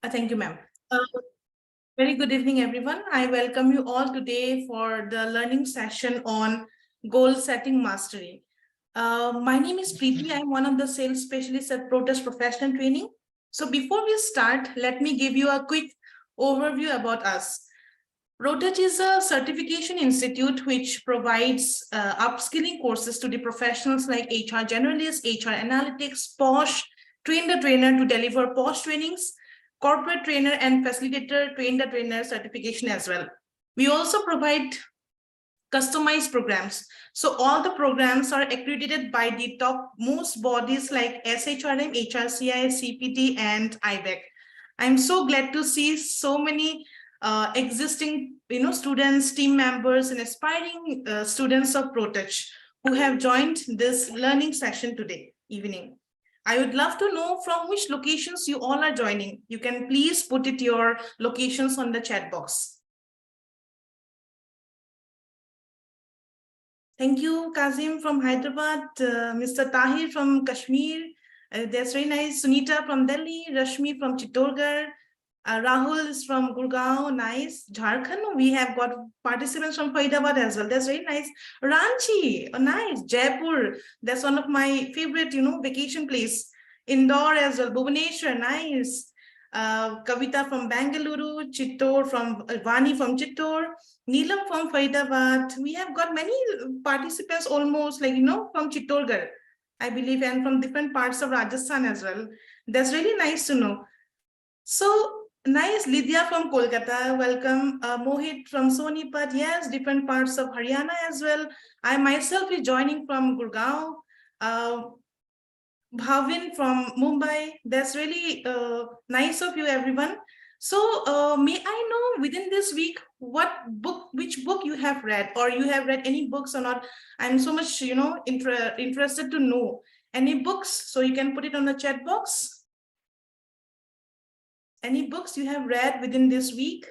Thank you, ma'am. Very good evening, everyone. I welcome you all today for the learning session on goal setting mastery. My name is Preeti. I'm one of the sales specialists at Protouch Professional Training. So before we start, let me give you a quick overview about us. Protouch is a certification institute which provides upskilling courses to the professionals like HR generalists, HR analytics, POSH, train the trainer to deliver POSH trainings, corporate trainer and facilitator, train the trainer certification as well. We also provide customized programs. So all the programs are accredited by the top most bodies like SHRM, HRCI, CPT, and IBEC. I'm so glad to see so many existing students, team members, and aspiring students of Protouch who have joined this learning session today evening. I would love to know from which locations you all are joining. You can please put it your locations on the chat box. Thank you, Kazim from Hyderabad, Mr. Tahir from Kashmir. That's very nice. Sunita from Delhi, Rashmi from Chittorgarh, Rahul is from Gurgaon, nice. Jharkhand, we have got participants from Faridabad as well. That's very nice. Ranchi, oh, nice. Jaipur, that's one of my favorite, vacation place. Indore as well. Bhubaneswar, nice. Kavita from Bangalore, Chittor from Vani from Chittor, Neelam from Faridabad. We have got many participants almost from Chittorgarh, I believe, and from different parts of Rajasthan as well. That's really nice to know. So nice. Lydia from Kolkata, welcome. Mohit from Sonipat, yes, different parts of Haryana as well. I myself is joining from Gurgaon. Bhavin from Mumbai. That's really nice of you, everyone. So may I know within this week which book you have read, or you have read any books or not? I'm so much interested to know any books. So you can put it on the chat box. Any books you have read within this week?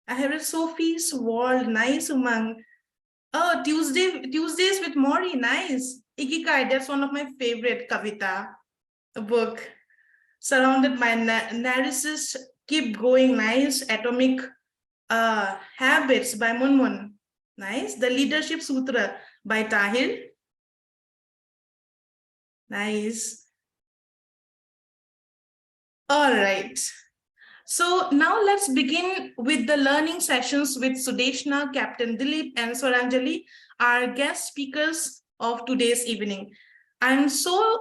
I have read Sophie's World. Nice, Umang. Oh, Tuesdays with Mori. Nice. Ikigai, that's one of my favorite Kavita book. Surrounded by narcissists, keep going. Nice. Atomic Habits by Munmun. Nice. The Leadership Sutra by Tahir. Nice. All right. So now let's begin with the learning sessions with Sudeshna, Captain Dilip, and Swaranjali, our guest speakers of today's evening. I'm so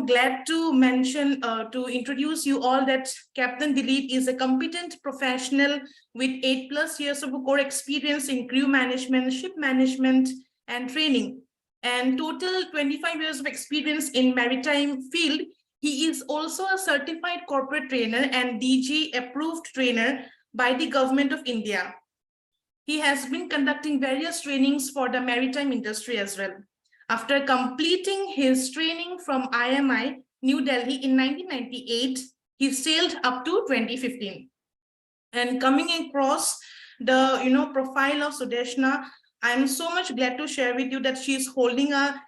glad to mention to introduce you all that Captain Dilip is a competent professional with 8+ years of core experience in crew management, ship management, and training, and total 25 years of experience in maritime field. He is also a certified corporate trainer and DG approved trainer by the government of India. He has been conducting various trainings for the maritime industry as well. After completing his training from IMI, New Delhi in 1998, he sailed up to 2015. And coming across the profile of Sudeshna, I'm so much glad to share with you that she is holding a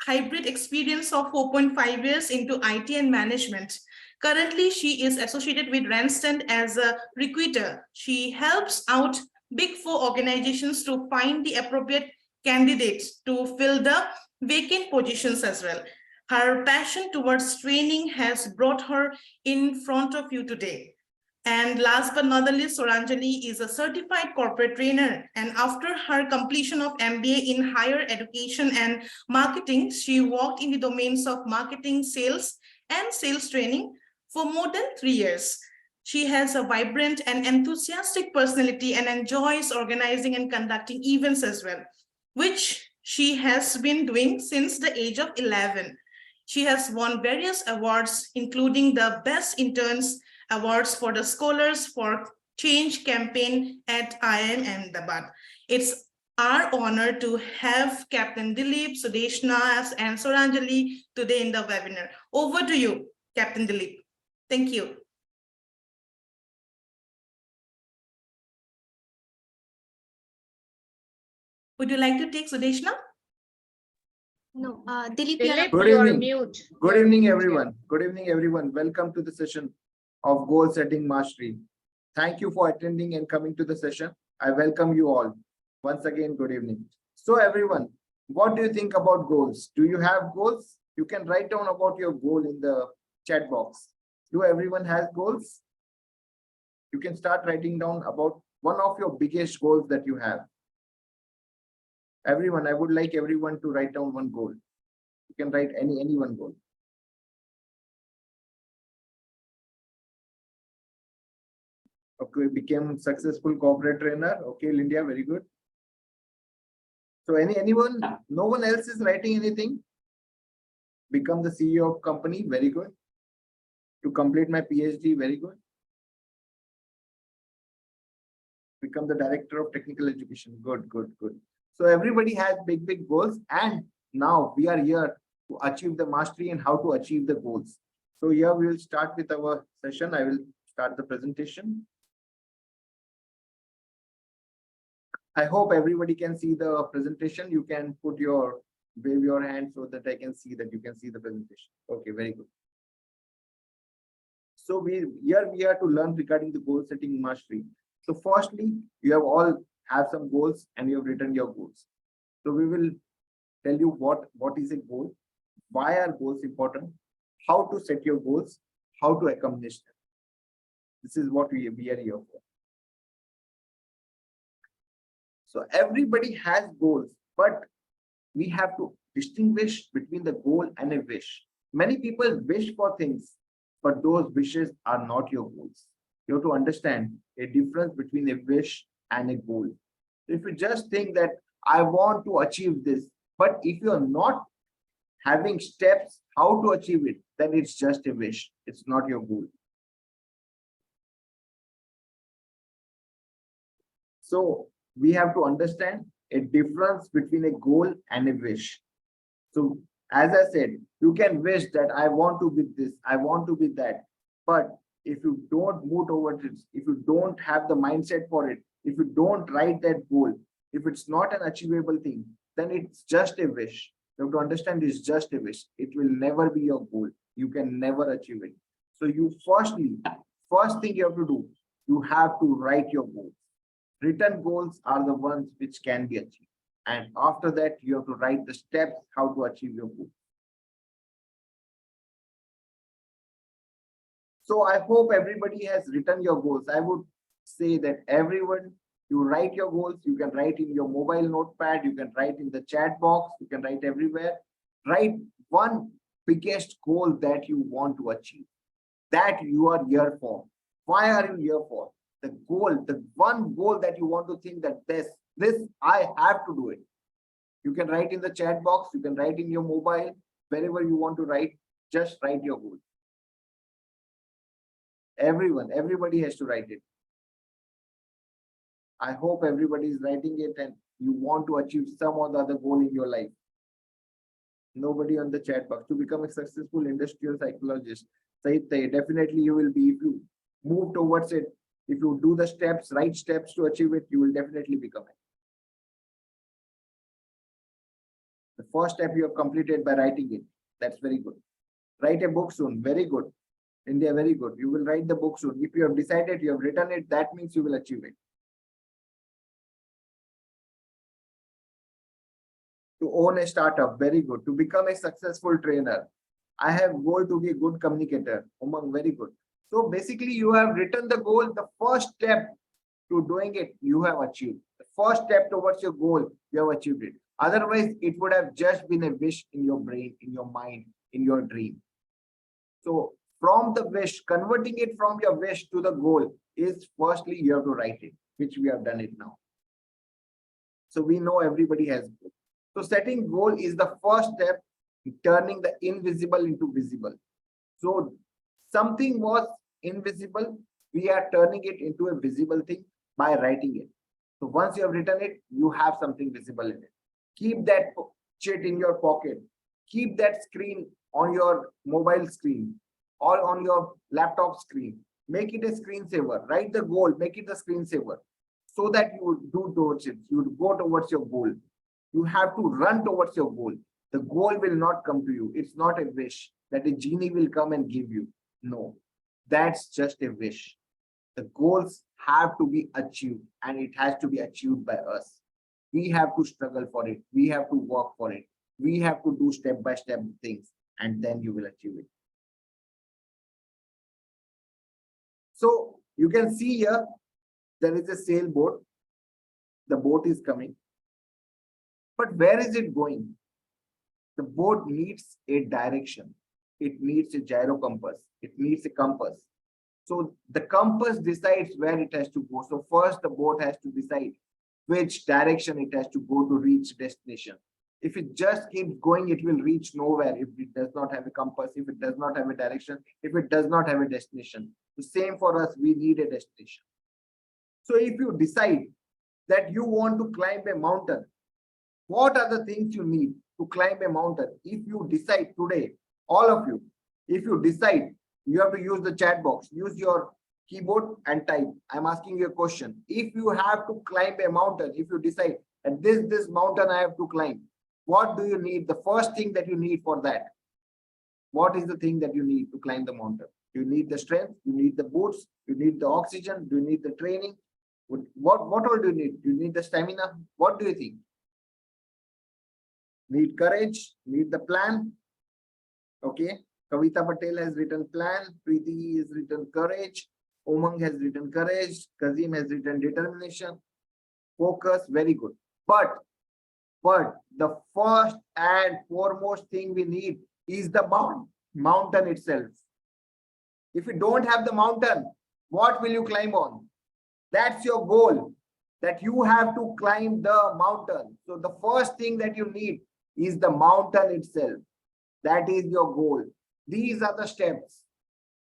hybrid experience of 4.5 years into IT and management. Currently, she is associated with Randstad as a recruiter. She helps out Big Four organizations to find the appropriate candidates to fill the vacant positions as well. Her passion towards training has brought her in front of you today. And last but not the least, Swaranjali is a certified corporate trainer. And after her completion of MBA in higher education and marketing, she worked in the domains of marketing, sales, and sales training for more than 3 years. She has a vibrant and enthusiastic personality and enjoys organizing and conducting events as well, which she has been doing since the age of 11. She has won various awards, including the Best Interns Awards for the Scholars for Change campaign at IIM Ahmedabad. It's our honor to have Captain Dilip, Sudeshna, and Swaranjali today in the webinar. Over to you, Captain Dilip. Thank you. Would you like to take Sudeshna? No, Dilip, you are mute. Good evening, everyone. Good evening, everyone. Welcome to the session. of Goal Setting Mastery. Thank you for attending and coming to the session. I welcome you all. Once again, good evening. So everyone, what do you think about goals? Do you have goals? You can write down about your goal in the chat box. Do everyone has goals? You can start writing down about one of your biggest goals that you have. Everyone, I would like everyone to write down one goal. You can write any one goal. Okay, became successful corporate trainer. Okay, Linda, very good. So anyone, no one else is writing anything? Become the CEO of company, very good. To complete my PhD, very good. Become the director of technical education, good. So everybody has big goals, and now we are here to achieve the mastery and how to achieve the goals. So here we will start with our session. I will start the presentation. I hope everybody can see the presentation. You can wave your hand so that I can see that you can see the presentation. Okay, very good. So we are to learn regarding the goal setting mastery. So firstly, you have all have some goals and you have written your goals. So we will tell you what is a goal, why are goals important, how to set your goals, how to accomplish them. This is what we are here for. So everybody has goals, but we have to distinguish between the goal and a wish. Many people wish for things, but those wishes are not your goals. You have to understand a difference between a wish and a goal. If you just think that I want to achieve this, but if you're not having steps how to achieve it, then it's just a wish. It's not your goal. So we have to understand a difference between a goal and a wish. So as I said, you can wish that I want to be this, I want to be that. But if you don't move towards it, if you don't have the mindset for it, if you don't write that goal, if it's not an achievable thing, then it's just a wish. You have to understand it's just a wish. It will never be your goal. You can never achieve it. So you first thing you have to do, you have to write your goals. Written goals are the ones which can be achieved. And after that, you have to write the steps how to achieve your goal. So I hope everybody has written your goals. I would say that everyone, you write your goals, you can write in your mobile notepad, you can write in the chat box, you can write everywhere. Write one biggest goal that you want to achieve, that you are here for. Why are you here for? The goal, the one goal that you want to think that this I have to do it. You can write in the chat box, you can write in your mobile, wherever you want to write, just write your goal. Everybody has to write it. I hope everybody is writing it and you want to achieve some or the other goal in your life. Nobody on the chat box. To become a successful industrial psychologist, definitely you will be. If you move towards it, if you do the steps, right steps to achieve it, you will definitely become it. The first step you have completed by writing it. That's very good. Write a book soon. Very good. India, very good. You will write the book soon. If you have decided, you have written it, that means you will achieve it. To own a startup, very good. To become a successful trainer, I have goal to be a good communicator. Umang, very good. So basically, you have written the goal. The first step to doing it, you have achieved. The first step towards your goal, you have achieved it. Otherwise, it would have just been a wish in your brain, in your mind, in your dream. So from the wish, converting it from your wish to the goal is firstly, you have to write it, which we have done it now. So we know everybody has goal. So setting goal is the first step in turning the invisible into visible. So something was invisible, we are turning it into a visible thing by writing it. So once you have written it, you have something visible in it. Keep that shit in your pocket. Keep that screen on your mobile screen or on your laptop screen. Make it a screensaver. Write the goal, make it a screensaver so that you would do towards it. You would go towards your goal. You have to run towards your goal. The goal will not come to you. It's not a wish that a genie will come and give you. No. That's just a wish. The goals have to be achieved, and it has to be achieved by us. We have to struggle for it. We have to work for it. We have to do step-by-step things, and then you will achieve it. So you can see here, there is a sailboat. The boat is coming. But where is it going? The boat needs a direction. It needs a gyro compass. It needs a compass. So the compass decides where it has to go. So first the boat has to decide which direction it has to go to reach destination. If it just keeps going, it will reach nowhere if it does not have a compass, if it does not have a direction, if it does not have a destination. The same for us, we need a destination. So if you decide that you want to climb a mountain, what are the things you need to climb a mountain? If you decide today, all of you, if you decide, you have to use the chat box, use your keyboard and type. I'm asking you a question. If you have to climb a mountain, if you decide that this mountain I have to climb, what do you need? The first thing that you need for that. What is the thing that you need to climb the mountain? You need the strength, you need the boots, you need the oxygen, you need the training. What all do you need? You need the stamina. What do you think? Need courage, need the plan. Okay. Kavita Patel has written plan. Preeti has written courage. Umang has written courage. Kazim has written determination. Focus. Very good. But the first and foremost thing we need is the mountain itself. If you don't have the mountain, what will you climb on? That's your goal, that you have to climb the mountain. So the first thing that you need is the mountain itself. That is your goal. These are the steps.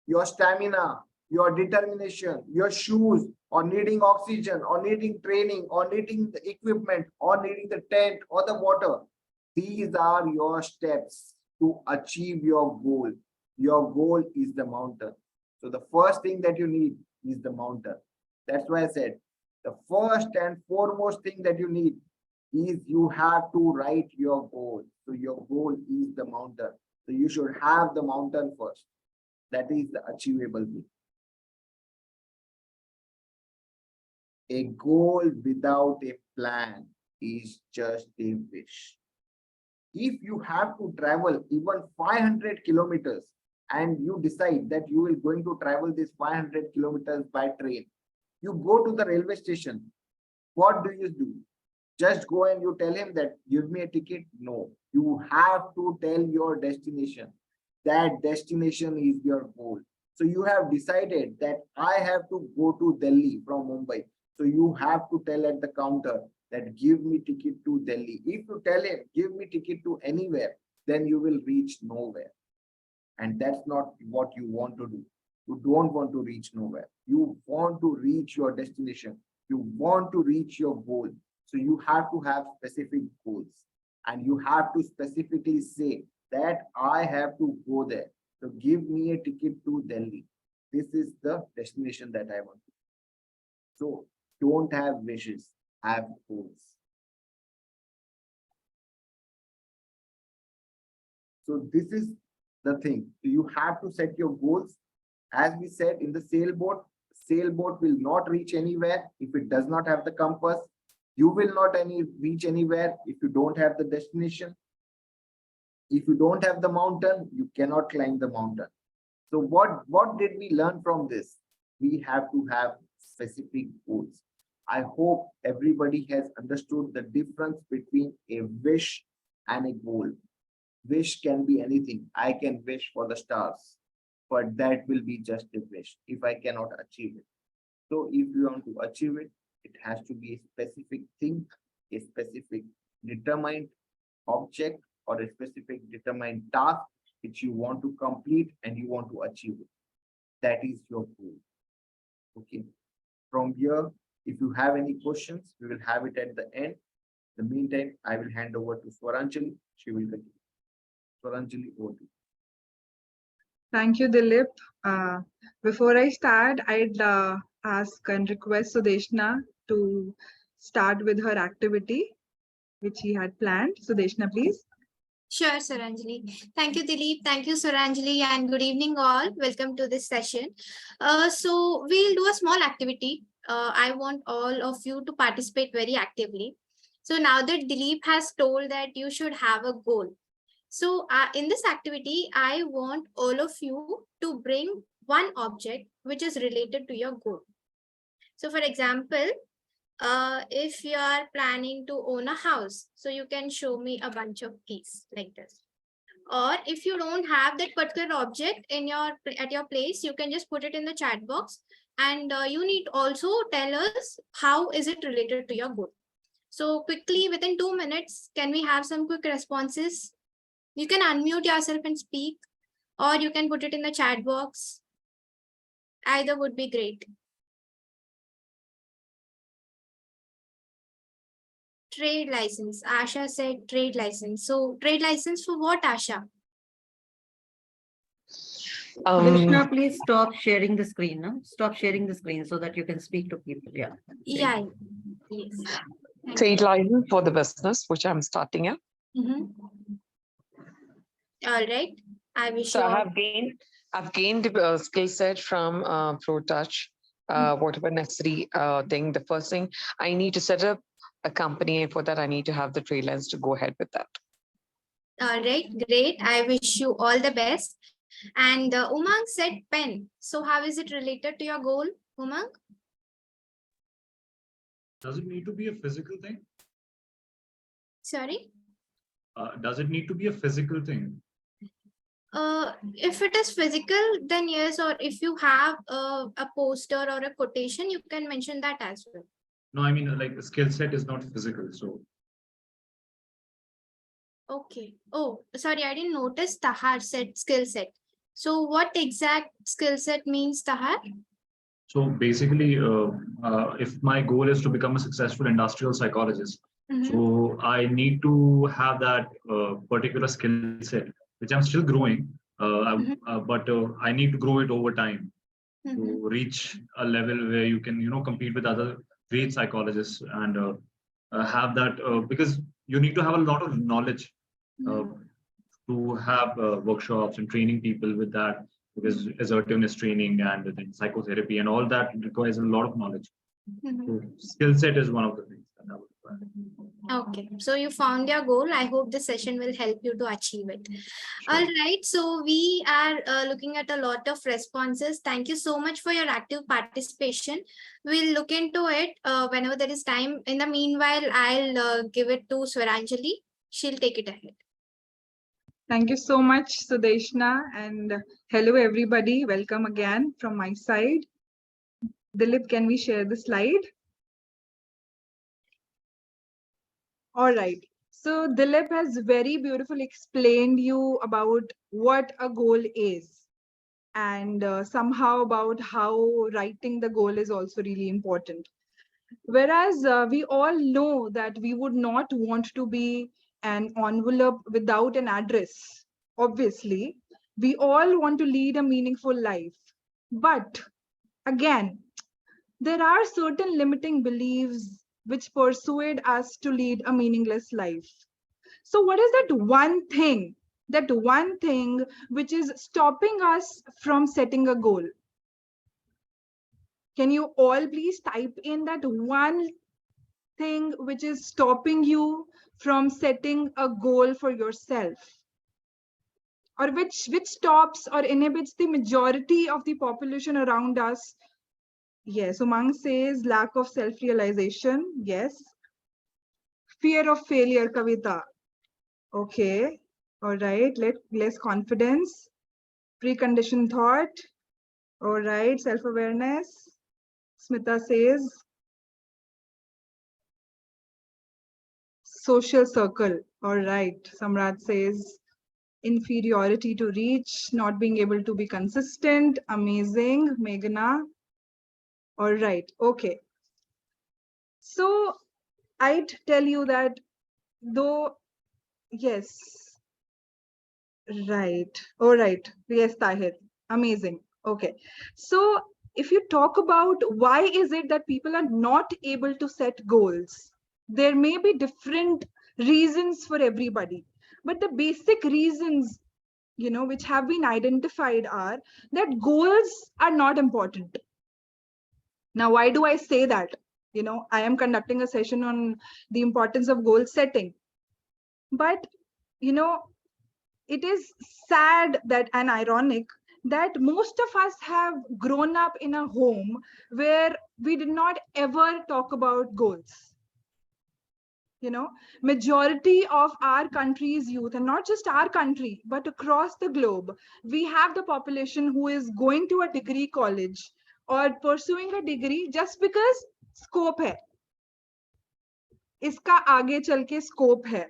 Your stamina, your determination, your shoes, or needing oxygen, or needing training, or needing the equipment, or needing the tent or the water. These are your steps to achieve your goal. Your goal is the mountain. So the first thing that you need is the mountain. That's why I said the first and foremost thing that you need is you have to write your goal. So your goal is the mountain. So you should have the mountain first. That is the achievable thing. A goal without a plan is just a wish. If you have to travel even 500 kilometers and you decide that you are going to travel this 500 kilometers by train, you go to the railway station. What do? Just go and you tell him that give me a ticket? No, you have to tell your destination. That destination is your goal. So you have decided that I have to go to Delhi from Mumbai. So you have to tell at the counter that give me ticket to Delhi. If you tell him give me ticket to anywhere, then you will reach nowhere. And that's not what you want to do. You don't want to reach nowhere. You want to reach your destination. You want to reach your goal. So you have to have specific goals. And you have to specifically say that I have to go there. So give me a ticket to Delhi. This is the destination that I want. So don't have wishes, have goals. So this is the thing. You have to set your goals. As we said in the sailboat will not reach anywhere if it does not have the compass. You will not reach anywhere if you don't have the destination. If you don't have the mountain, you cannot climb the mountain. So what did we learn from this? We have to have specific goals. I hope everybody has understood the difference between a wish and a goal. Wish can be anything. I can wish for the stars, but that will be just a wish if I cannot achieve it. So if you want to achieve it, it has to be a specific thing, a specific determined object, or a specific determined task which you want to complete and you want to achieve it. That is your goal. Okay. From here, if you have any questions, we will have it at the end. In the meantime, I will hand over to Swaranjali. She will continue. Swaranjali, over to you. Thank you, Dilip. Before I start, I'd ask and request Sudeshna to start with her activity, which he had planned. Sudeshna, please. Sure, Suranjali. Thank you, Dilip. Thank you, Suranjali, and good evening, all. Welcome to this session. So we'll do a small activity. I want all of you to participate very actively. So now that Dilip has told that you should have a goal. So in this activity, I want all of you to bring one object which is related to your goal. So for example, if you are planning to own a house, so you can show me a bunch of keys like this. Or if you don't have that particular object in your at your place, you can just put it in the chat box, and you need also tell us how is it related to your goal. So quickly, within 2 minutes, can we have some quick responses? You can unmute yourself and speak, or you can put it in the chat box. Either would be great. Trade license. Asha said trade license. So trade license for what, Asha? Krishna, please stop sharing the screen. No? Stop sharing the screen so that you can speak to people. Yeah. Yeah. Yes. Trade license for the business, which I'm starting at. All right. I wish So you I all. I've gained a skill set from Protouch, whatever necessary thing. The first thing, I need to set up a company, and for that I need to have the trade license to go ahead with that. All right, great. I wish you all the best. And Umang said pen. So how is it related to your goal, Umang? Does it need to be a physical thing? Sorry? Does it need to be a physical thing? If it is physical, then yes. Or if you have a poster or a quotation, you can mention that as well. No, I mean, like, the skill set is not physical. So Okay. Oh, sorry, I didn't notice Tahar said skill set. So what exact skill set means, Tahar? so basically, if my goal is to become a successful industrial psychologist, so I need to have that particular skill set, which I'm still growing, but I need to grow it over time to reach a level where you can, compete with other great psychologists and have that, because you need to have a lot of knowledge to have workshops and training people with that, because assertiveness training and then psychotherapy and all that requires a lot of knowledge. So skill set is one of the things that I would require. Okay, so you found your goal. I hope this session will help you to achieve it. All right, so we are looking at a lot of responses. Thank you so much for your active participation. We'll look into it whenever there is time. In the meanwhile, I'll give it to Swaranjali. She'll take it ahead. Thank you so much, Sudeshna, and hello everybody. Welcome again from my side. Dilip, can we share the slide? All right. So Dilip has very beautifully explained you about what a goal is, and somehow about how writing the goal is also really important. Whereas we all know that we would not want to be an envelope without an address. Obviously, we all want to lead a meaningful life. But again, there are certain limiting beliefs which persuade us to lead a meaningless life. So what is that one thing which is stopping us from setting a goal? Can you all please type in that one thing which is stopping you from setting a goal for yourself? Or which stops or inhibits the majority of the population around us? Yes, Umang says lack of self-realization. Yes. Fear of failure, Kavita. Okay. All right. Less confidence. Preconditioned thought. All right. Self-awareness. Smita says social circle. All right. Samrat says inferiority to reach, not being able to be consistent. Amazing. Meghna. All right. Okay. So I'd tell you that though, yes. Right. All right. Yes, Tahir. Amazing. Okay. So if you talk about why is it that people are not able to set goals, there may be different reasons for everybody. But the basic reasons, which have been identified are that goals are not important. Now, why do I say that? I am conducting a session on the importance of goal setting. But, it is sad that and ironic that most of us have grown up in a home where we did not ever talk about goals. Majority of our country's youth, and not just our country, but across the globe, we have the population who is going to a degree college or pursuing a degree just because scope hai. Iska aage chalke scope hai.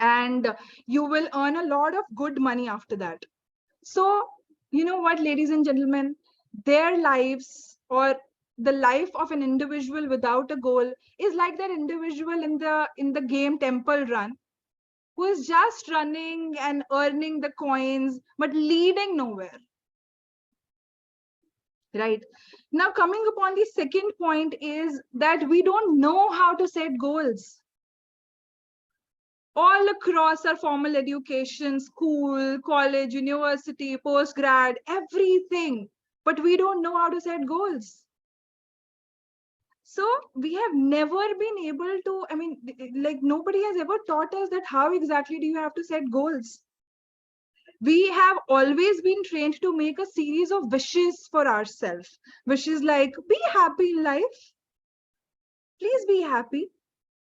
And you will earn a lot of good money after that. So, you know what, ladies and gentlemen, their lives or the life of an individual without a goal is like that individual in the game Temple Run, who is just running and earning the coins, but leading nowhere. Right. Now, coming upon the second point is that we don't know how to set goals. All across our formal education, school, college, university, postgrad, everything, but we don't know how to set goals. So we have never been able to, like nobody has ever taught us that how exactly do you have to set goals. We have always been trained to make a series of wishes for ourselves. Wishes like, be happy in life, please be happy,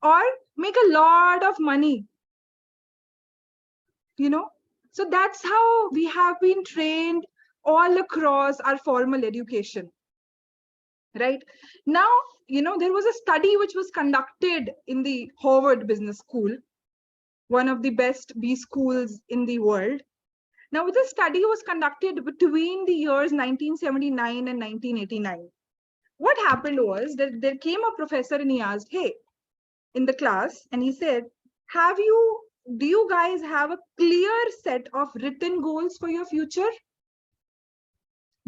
or make a lot of money. So that's how we have been trained all across our formal education. Right now, there was a study which was conducted in the Harvard Business School, one of the best B schools in the world. Now, this study was conducted between the years 1979 and 1989. What happened was that there came a professor and he asked, hey, in the class, and he said, do you guys have a clear set of written goals for your future?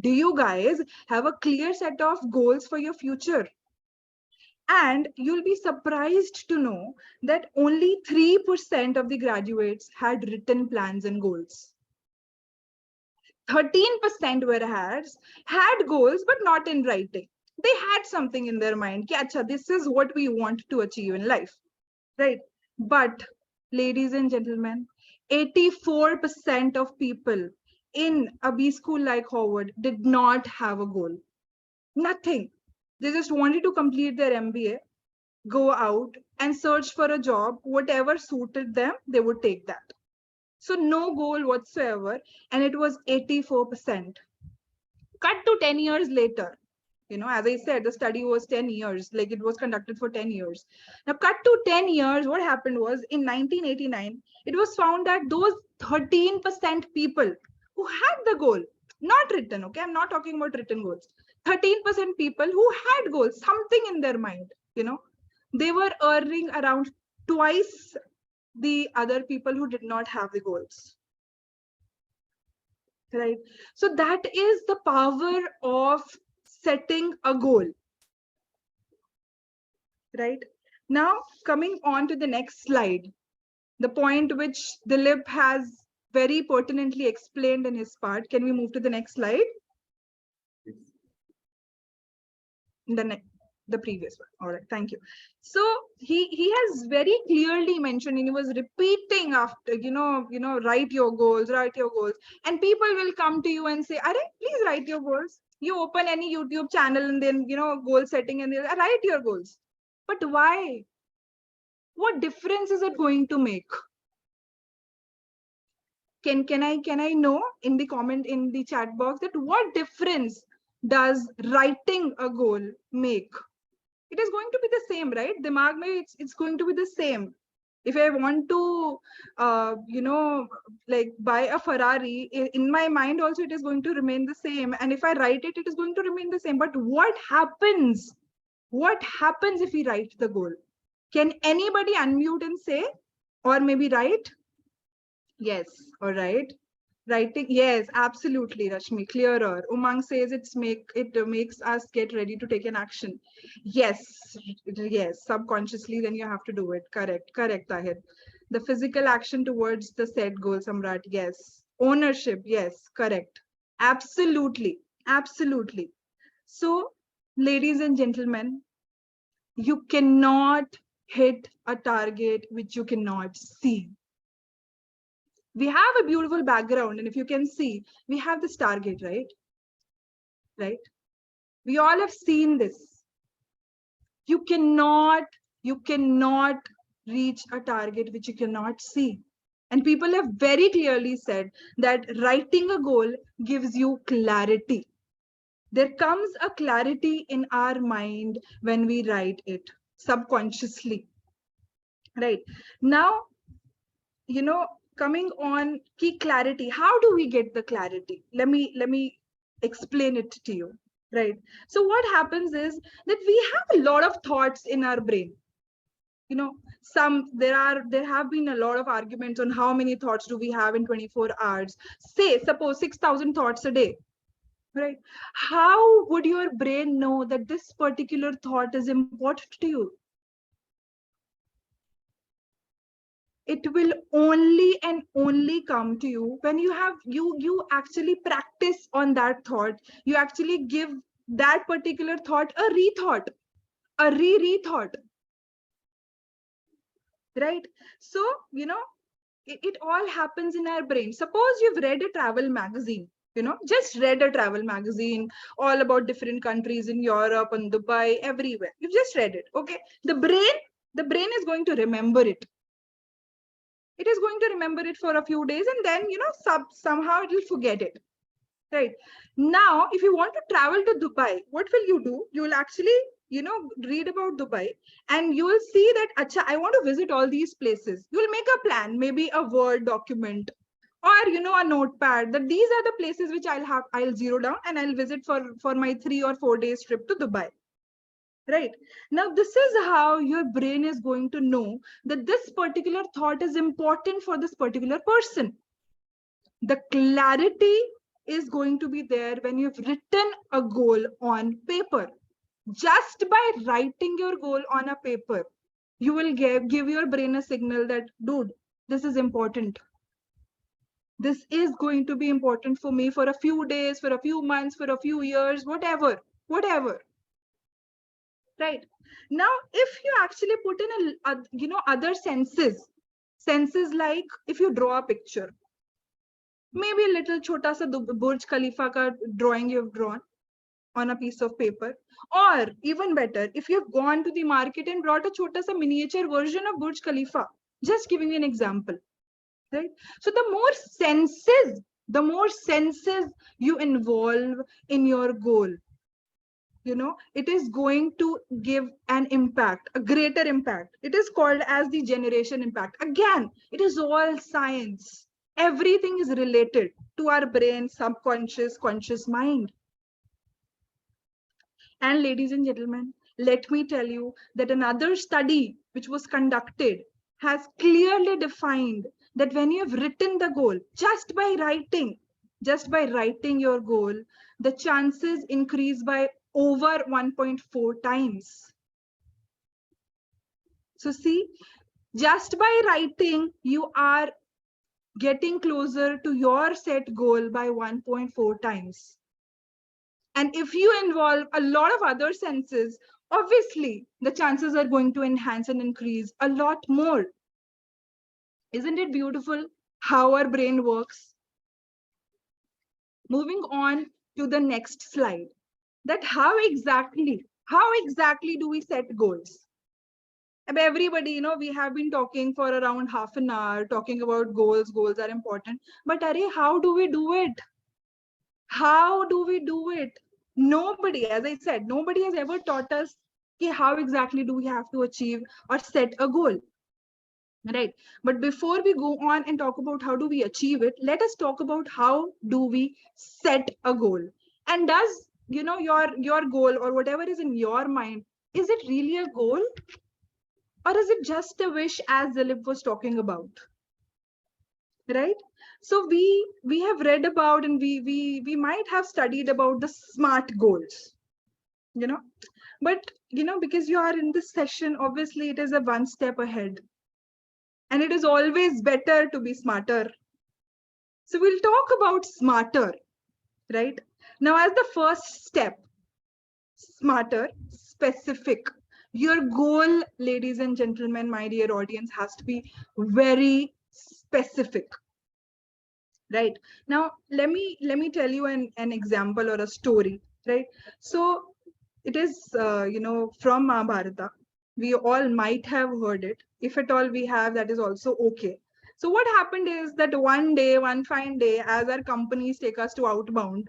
Do you guys have a clear set of goals for your future? And you'll be surprised to know that only 3% of the graduates had written plans and goals. 13% had goals, but not in writing. They had something in their mind. This is what we want to achieve in life, right? But ladies and gentlemen, 84% of people in a B school like Harvard did not have a goal. Nothing. They just wanted to complete their MBA, go out and search for a job, whatever suited them, they would take that. So no goal whatsoever, and it was 84%. Cut to 10 years later. As I said, the study was 10 years, like it was conducted for 10 years. Now, cut to 10 years, what happened was in 1989, it was found that those 13% people who had the goal, not written, okay, I'm not talking about written goals, 13% people who had goals, something in their mind, they were earning around twice the other people who did not have the goals. Right. So that is the power of setting a goal. Right. Now, coming on to the next slide, the point which Dilip has very pertinently explained in his part. Can we move to the next slide? The previous one. All right, thank you. So he has very clearly mentioned, and he was repeating after, write your goals, and people will come to you and say, please write your goals. You open any YouTube channel and then, goal setting and write your goals. But why? What difference is it going to make? Can I know in the comment in the chat box that what difference does writing a goal make? It is going to be the same, right? Dimag mein it's going to be the same. If I want to, like buy a Ferrari, in my mind also it is going to remain the same. And if I write it, it is going to remain the same. But what happens? What happens if we write the goal? Can anybody unmute and say, or maybe write? Yes, all right. Writing, yes, absolutely, Rashmi, clearer. Umang says it makes us get ready to take an action. Yes, subconsciously, then you have to do it. Correct, Tahir. The physical action towards the set goal, Samrat. Yes. Ownership. Yes, correct. Absolutely. Absolutely. So, ladies and gentlemen, you cannot hit a target which you cannot see. We have a beautiful background, and if you can see, we have this target, right? Right? We all have seen this. You cannot reach a target which you cannot see. And people have very clearly said that writing a goal gives you clarity. There comes a clarity in our mind when we write it subconsciously. Right? Now, coming on key clarity, how do we get the clarity? Let me explain it to you. Right? So what happens is that we have a lot of thoughts in our brain. There have been a lot of arguments on how many thoughts do we have in 24 hours. Suppose 6,000 thoughts a day, right? How would your brain know that this particular thought is important to you? It will only and only come to you when you actually practice on that thought. You actually give that particular thought a rethought, a re-rethought. Right? So, it all happens in our brain. Suppose you've read a travel magazine, just read a travel magazine all about different countries in Europe and Dubai, everywhere. You've just read it. Okay. The brain is going to remember it. It is going to remember it for a few days, and then, somehow it will forget it. Right. Now, if you want to travel to Dubai, what will you do? You will actually, read about Dubai, and you will see that, Acha, I want to visit all these places. You will make a plan, maybe a Word document, or, a notepad, that these are the places which I'll zero down and I'll visit for my 3 or 4 days trip to Dubai. Right. Now, this is how your brain is going to know that this particular thought is important for this particular person. The clarity is going to be there when you've written a goal on paper. Just by writing your goal on a paper, you will give your brain a signal that, dude, this is important. This is going to be important for me for a few days, for a few months, for a few years, whatever. Right. Now, if you actually put in other senses like if you draw a picture, maybe a little chota sa Burj Khalifa ka drawing you've drawn on a piece of paper, or even better, if you've gone to the market and brought a chota sa miniature version of Burj Khalifa, just giving you an example, right? So the more senses you involve in your goal, it is going to give an impact, a greater impact. It is called as the generation impact. Again, it is all science. Everything is related to our brain, subconscious, conscious mind. And ladies and gentlemen, let me tell you that another study which was conducted has clearly defined that when you have written the goal, just by writing your goal, the chances increase by over 1.4 times. So see, just by writing, you are getting closer to your set goal by 1.4 times. And if you involve a lot of other senses, obviously the chances are going to enhance and increase a lot more. Isn't it beautiful how our brain works? Moving on to the next slide, that how exactly do we set goals? Everybody, we have been talking for around half an hour, talking about goals. Goals are important. But how do we do it? How do we do it? Nobody, as I said, nobody has ever taught us how exactly do we have to achieve or set a goal. Right. But before we go on and talk about how do we achieve it, let us talk about how do we set a goal. And does, your goal or whatever is in your mind, is it really a goal? Or is it just a wish, as Dilip was talking about? Right? So we have read about, and we might have studied about the SMART goals, but because you are in this session, obviously it is a one step ahead. and it is always better to be smarter. So we'll talk about smarter, right? Now, as the first step, smarter, specific. Your goal, ladies and gentlemen, my dear audience, has to be very specific. Right now, let me tell you an example or a story. Right, so it is from Mahabharata. We all might have heard it. If at all we have, that is also okay. So what happened is that one day, one fine day, as our companies take us to outbound,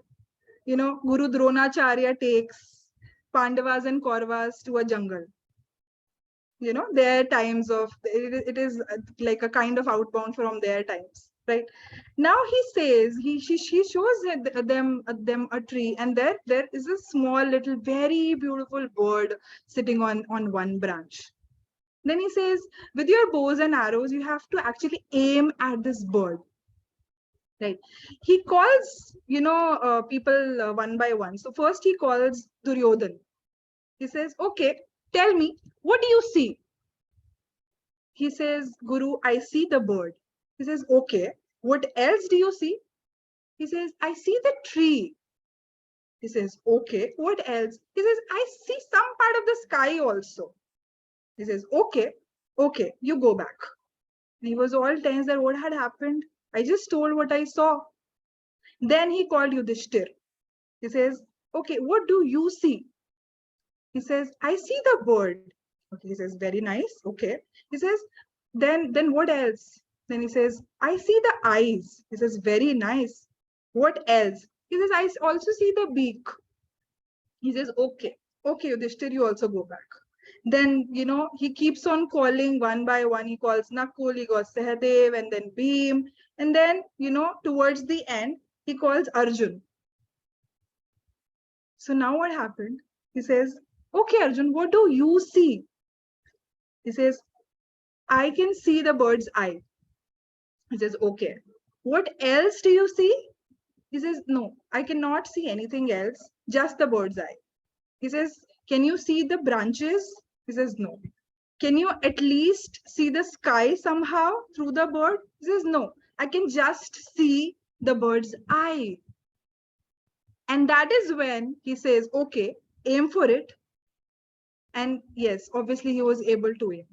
Guru Dronacharya takes Pandavas and Kauravas to a jungle. Their times of it is like a kind of outbound from their times. Right now, he says she shows them a tree, and there is a small little very beautiful bird sitting on one branch. Then he says, with your bows and arrows, you have to actually aim at this bird. Right, he calls people one by one. So first he calls Duryodhan. He says, okay, tell me, what do you see? He says, Guru, I see the bird. He says, okay, what else do you see? He says, I see the tree. He says, okay, what else? He says, I see some part of the sky also. He says, okay, you go back. And he was all tense that what had happened. I just told what I saw. Then he called Yudhishthir. He says, okay, what do you see? He says, I see the bird. Okay, he says, very nice. Okay. He says, then what else? Then he says, I see the eyes. He says, very nice. What else? He says, I also see the beak. He says, okay, Yudhishthir, you also go back. Then, he keeps on calling one by one. He calls Nakul, he calls Sahadev, and then Bhim. And then, towards the end, he calls Arjun. So now what happened? He says, okay, Arjun, what do you see? He says, I can see the bird's eye. He says, okay. What else do you see? He says, no, I cannot see anything else, just the bird's eye. He says, can you see the branches? He says, no. Can you at least see the sky somehow through the bird? He says, no, I can just see the bird's eye. And that is when he says, okay, aim for it. And yes, obviously he was able to aim.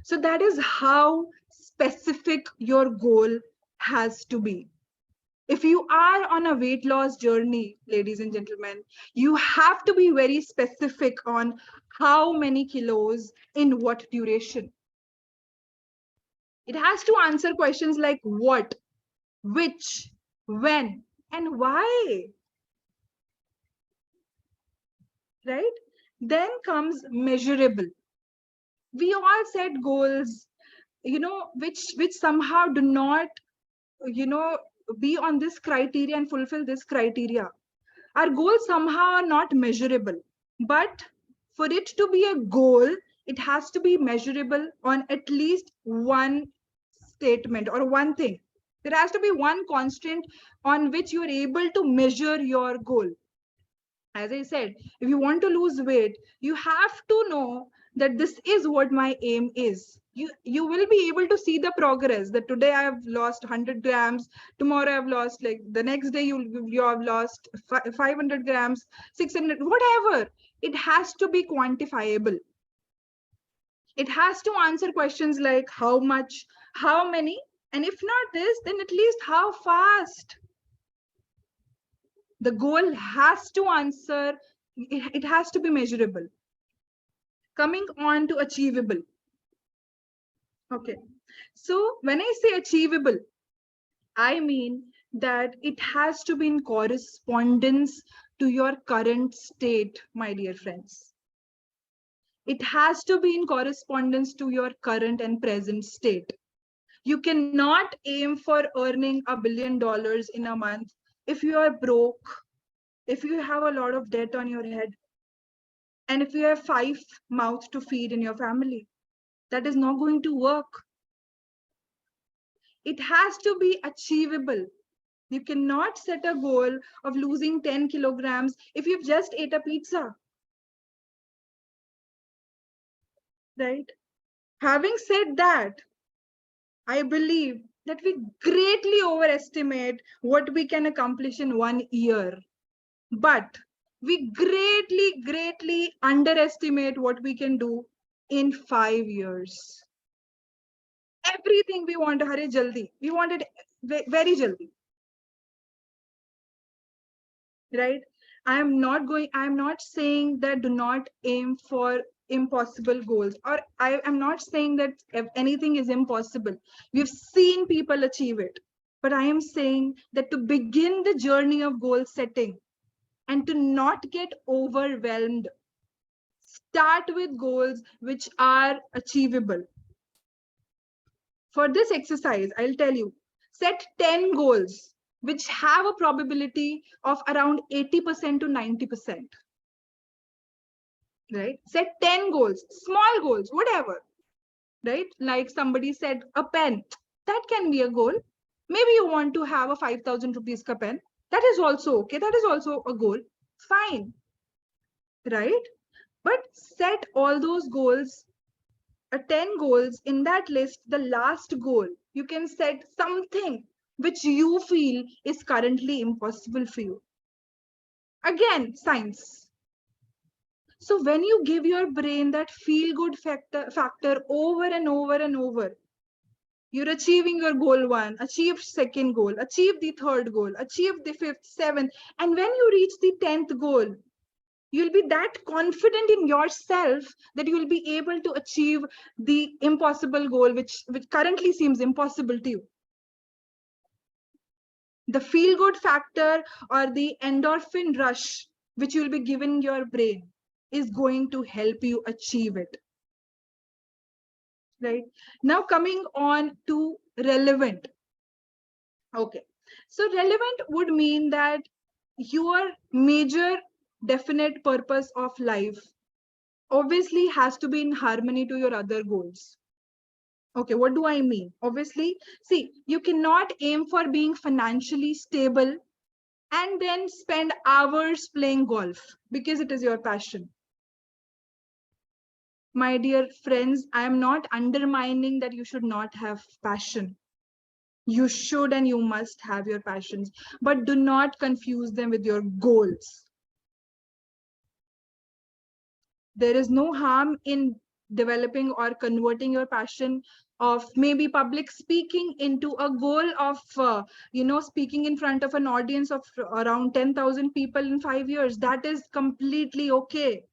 So that is how specific your goal has to be. If you are on a weight loss journey, ladies and gentlemen, you have to be very specific on how many kilos in what duration. It has to answer questions like what, which, when, and why. Right? Then comes measurable. We all set goals, which somehow do not, be on this criteria and fulfill this criteria. Our goals somehow are not measurable, but for it to be a goal, it has to be measurable on at least one statement or one thing. There has to be one constant on which you are able to measure your goal. As I said, if you want to lose weight, you have to know that this is what my aim is. You will be able to see the progress, that today I have lost 100 grams, tomorrow I've lost, like the next day you have lost 500 grams, 600, whatever. It has to be quantifiable. It has to answer questions like how much, how many, and if not this, then at least how fast. The goal has to answer, it has to be measurable. Coming on to achievable. Okay, so when I say achievable, I mean that it has to be in correspondence to your current state, my dear friends. It has to be in correspondence to your current and present state. You cannot aim for earning $1 billion in a month if you are broke, if you have a lot of debt on your head, and if you have 5 mouths to feed in your family. That is not going to work. It has to be achievable. You cannot set a goal of losing 10 kilograms if you've just ate a pizza. Right? Having said that, I believe that we greatly overestimate what we can accomplish in 1 year, but we greatly underestimate what we can do in 5 years. Everything we want, hurry jaldi. We want it very jaldi. Right? I'm not saying that do not aim for impossible goals, or I am not saying that if anything is impossible. We've seen people achieve it, but I am saying that to begin the journey of goal setting and to not get overwhelmed, start with goals which are achievable. For this exercise, I'll tell you, set 10 goals which have a probability of around 80% to 90%. Right? Set 10 goals, small goals, whatever. Right? Like somebody said, a pen. That can be a goal. Maybe you want to have a 5,000 rupees ka pen. That is also okay. That is also a goal. Fine. Right? But set all those goals, 10 goals in that list, the last goal, you can set something which you feel is currently impossible for you. Again, science. So when you give your brain that feel-good factor over and over and over, you're achieving your goal 1, achieved second goal, achieve the third goal, achieve the 5th, 7th, and when you reach the 10th goal, you'll be that confident in yourself that you'll be able to achieve the impossible goal, which currently seems impossible to you. The feel-good factor or the endorphin rush, which you'll be giving your brain, is going to help you achieve it. Right? Now coming on to relevant. Okay. So relevant would mean that your major definite purpose of life obviously has to be in harmony to your other goals. Okay, what do I mean? Obviously, see, you cannot aim for being financially stable and then spend hours playing golf because it is your passion. My dear friends, I am not undermining that you should not have passion. You should and you must have your passions, but do not confuse them with your goals. There is no harm in developing or converting your passion of maybe public speaking into a goal of speaking in front of an audience of around 10,000 people in 5 years. That is completely okay.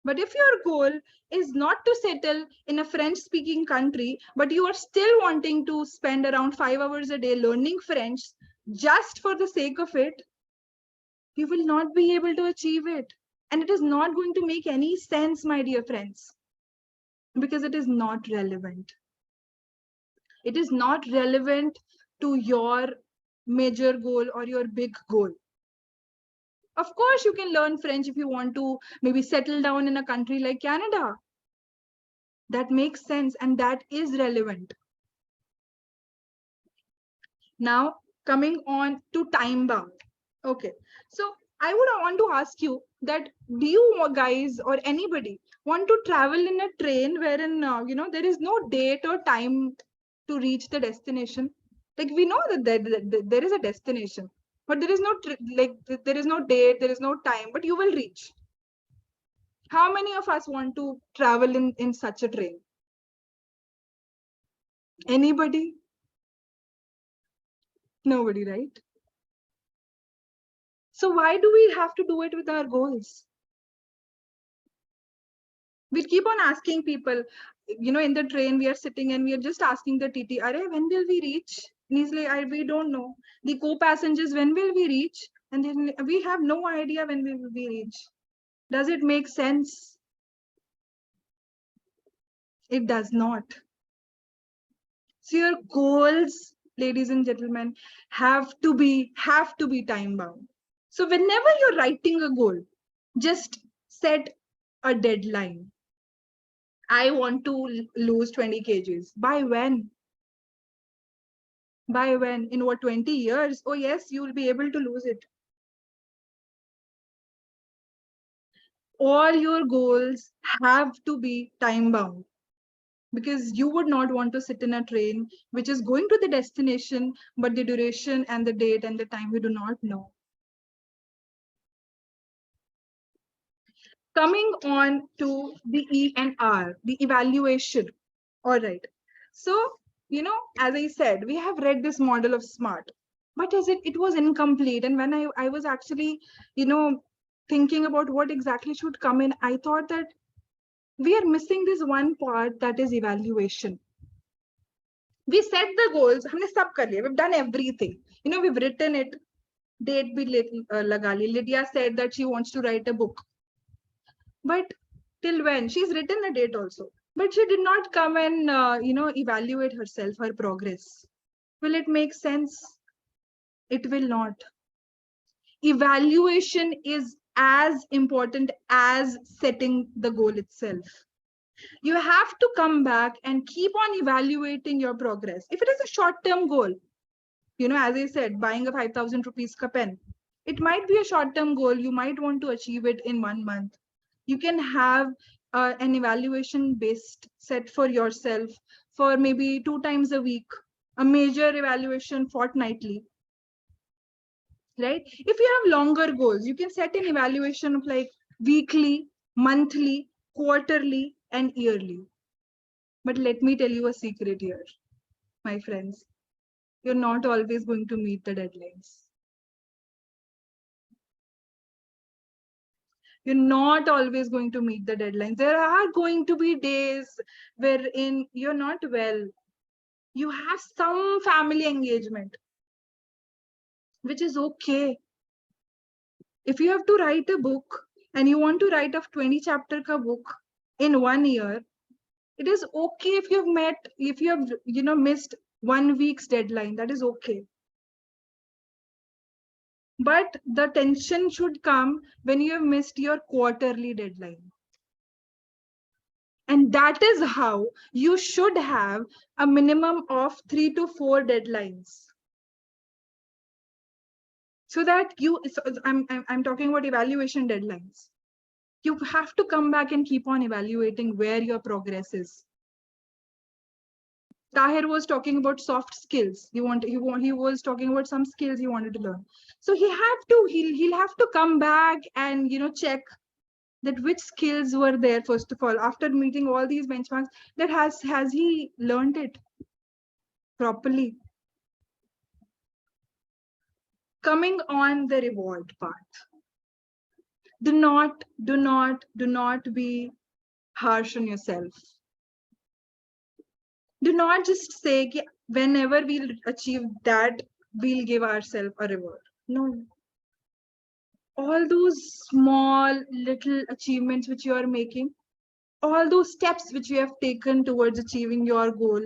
But if your goal is not to settle in a French speaking country, but you are still wanting to spend around 5 hours a day learning French just for the sake of it, you will not be able to achieve it. And it is not going to make any sense, my dear friends, because it is not relevant. It is not relevant to your major goal or your big goal. Of course, you can learn French if you want to maybe settle down in a country like Canada. That makes sense and that is relevant. Now, coming on to time bound. Okay, so I would want to ask you that do you guys or anybody want to travel in a train wherein there is no date or time to reach the destination? Like we know that there is a destination, but there is no there is no date, there is no time, but you will reach. How many of us want to travel in such a train? Anybody? Nobody, right? So why do we have to do it with our goals? We keep on asking people, in the train we are sitting and we are just asking the TT, when will we reach? And he's like, we don't know. The co-passengers, when will we reach? And then we have no idea when we will reach. Does it make sense? It does not. So your goals, ladies and gentlemen, have to be time bound. So whenever you're writing a goal, just set a deadline. I want to lose 20 kgs. By when? By when? In what, 20 years? Oh yes, you will be able to lose it. All your goals have to be time bound. because you would not want to sit in a train which is going to the destination, but the duration and the date and the time we do not know. Coming on to the E and R, the evaluation. All right. So, as I said, we have read this model of SMART, but it was incomplete. And when I was actually, thinking about what exactly should come in, I thought that we are missing this one part, that is evaluation. We set the goals, we've done everything. We've written it, date bhi laga li. Lydia said that she wants to write a book. But till when? She's written a date also. But she did not come and, evaluate herself, her progress. Will it make sense? It will not. Evaluation is as important as setting the goal itself. You have to come back and keep on evaluating your progress. If it is a short-term goal, as I said, buying a 5,000 rupees ka pen, it might be a short-term goal. You might want to achieve it in 1 month. You can have an evaluation based set for yourself for maybe 2 times a week, a major evaluation fortnightly, right? If you have longer goals, you can set an evaluation of like weekly, monthly, quarterly, and yearly. But let me tell you a secret here, my friends. You're not always going to meet the deadlines. You're not always going to meet the deadlines. There are going to be days wherein you're not well. You have some family engagement, which is okay. If you have to write a book and you want to write a 20 chapter ka book in 1 year, it is okay if you have missed 1 week's deadline. That is okay. But the tension should come when you have missed your quarterly deadline. And that is how you should have a minimum of 3 to 4 deadlines. So that I'm talking about evaluation deadlines. You have to come back and keep on evaluating where your progress is. Tahir was talking about soft skills. He was talking about some skills he wanted to learn. So he'll have to come back and check that which skills were there first of all after meeting all these benchmarks. That has he learned it properly? Coming on the reward part. Do not be harsh on yourself. Do not just say whenever we'll achieve that, we'll give ourselves a reward. No. All those small little achievements which you are making, all those steps which you have taken towards achieving your goal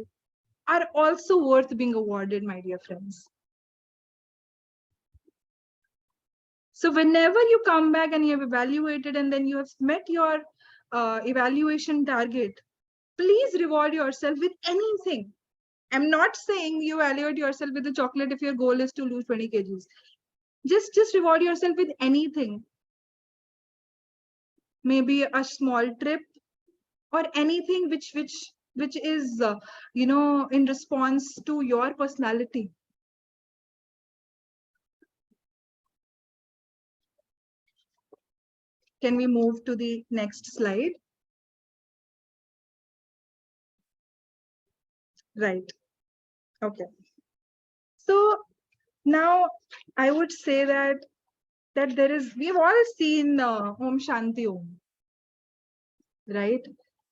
are also worth being awarded, my dear friends. So whenever you come back and you have evaluated and then you have met your evaluation target, please reward yourself with anything. I'm not saying you evaluate yourself with a chocolate if your goal is to lose 20 kgs. Just reward yourself with anything. Maybe a small trip or anything which is in response to your personality. Can we move to the next slide? Right. Okay. So now I would say that we've all seen Om Shanti Om, right?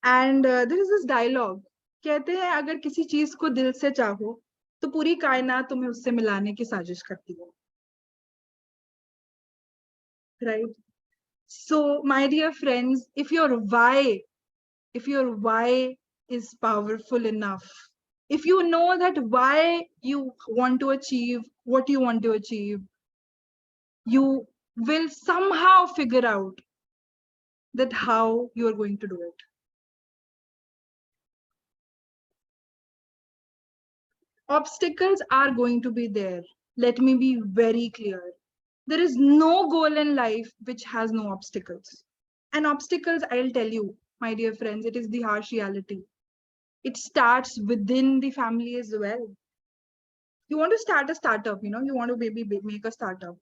And there is this dialogue. कहते हैं अगर किसी चीज को दिल से चाहो तो पूरी कायनात तुम्हें उससे मिलाने की साजिश करती है. Right? So my dear friends, if your why is powerful enough, if you know that why you want to achieve what you want to achieve, you will somehow figure out that how you are going to do it. Obstacles are going to be there. Let me be very clear. There is no goal in life which has no obstacles. And obstacles, I'll tell you, my dear friends, it is the harsh reality. It starts within the family as well. You want to start a startup, you want to maybe make a startup.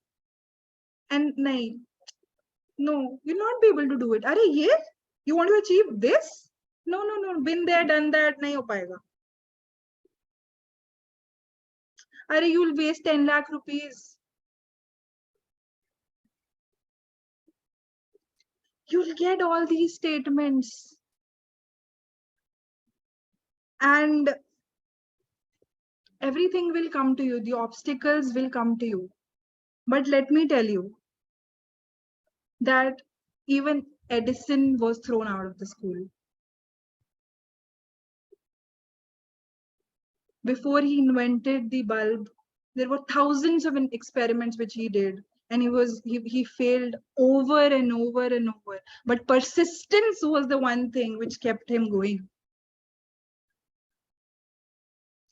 And no, you'll not be able to do it. Are you want to achieve this? No, been there, done that, nahi ho payega. Are you'll waste 10 lakh rupees. You'll get all these statements. And everything will come to you. The obstacles will come to you. But let me tell you that even Edison was thrown out of the school. Before he invented the bulb, there were thousands of experiments which he did, and he failed over and over and over. But persistence was the one thing which kept him going.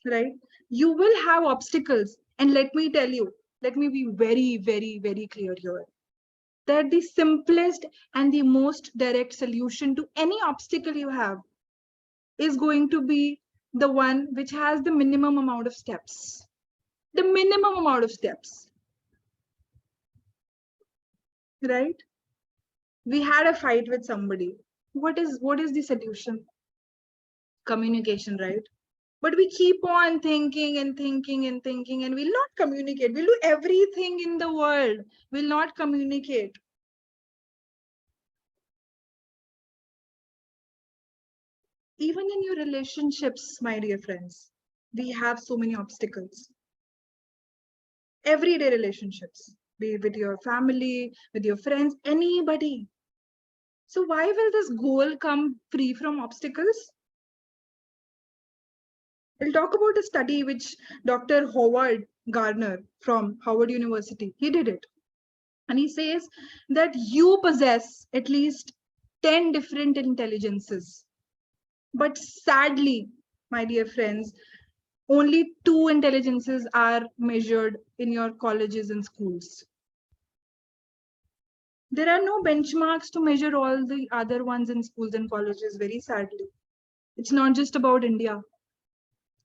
Right? You will have obstacles, and let me tell you, let me be very, very, very clear here, that the simplest and the most direct solution to any obstacle you have is going to be the one which has the minimum amount of steps. The minimum amount of steps. Right? We had a fight with somebody. What is the solution? Communication, right? But we keep on thinking and thinking and thinking, and we'll not communicate. We'll do everything in the world. We'll not communicate. Even in your relationships, my dear friends, we have so many obstacles. Everyday relationships, be it with your family, with your friends, anybody. So why will this goal come free from obstacles? We'll talk about a study which Dr. Howard Gardner from Howard University, he did it. And he says that you possess at least 10 different intelligences. But sadly, my dear friends, only 2 intelligences are measured in your colleges and schools. There are no benchmarks to measure all the other ones in schools and colleges, very sadly. It's not just about India.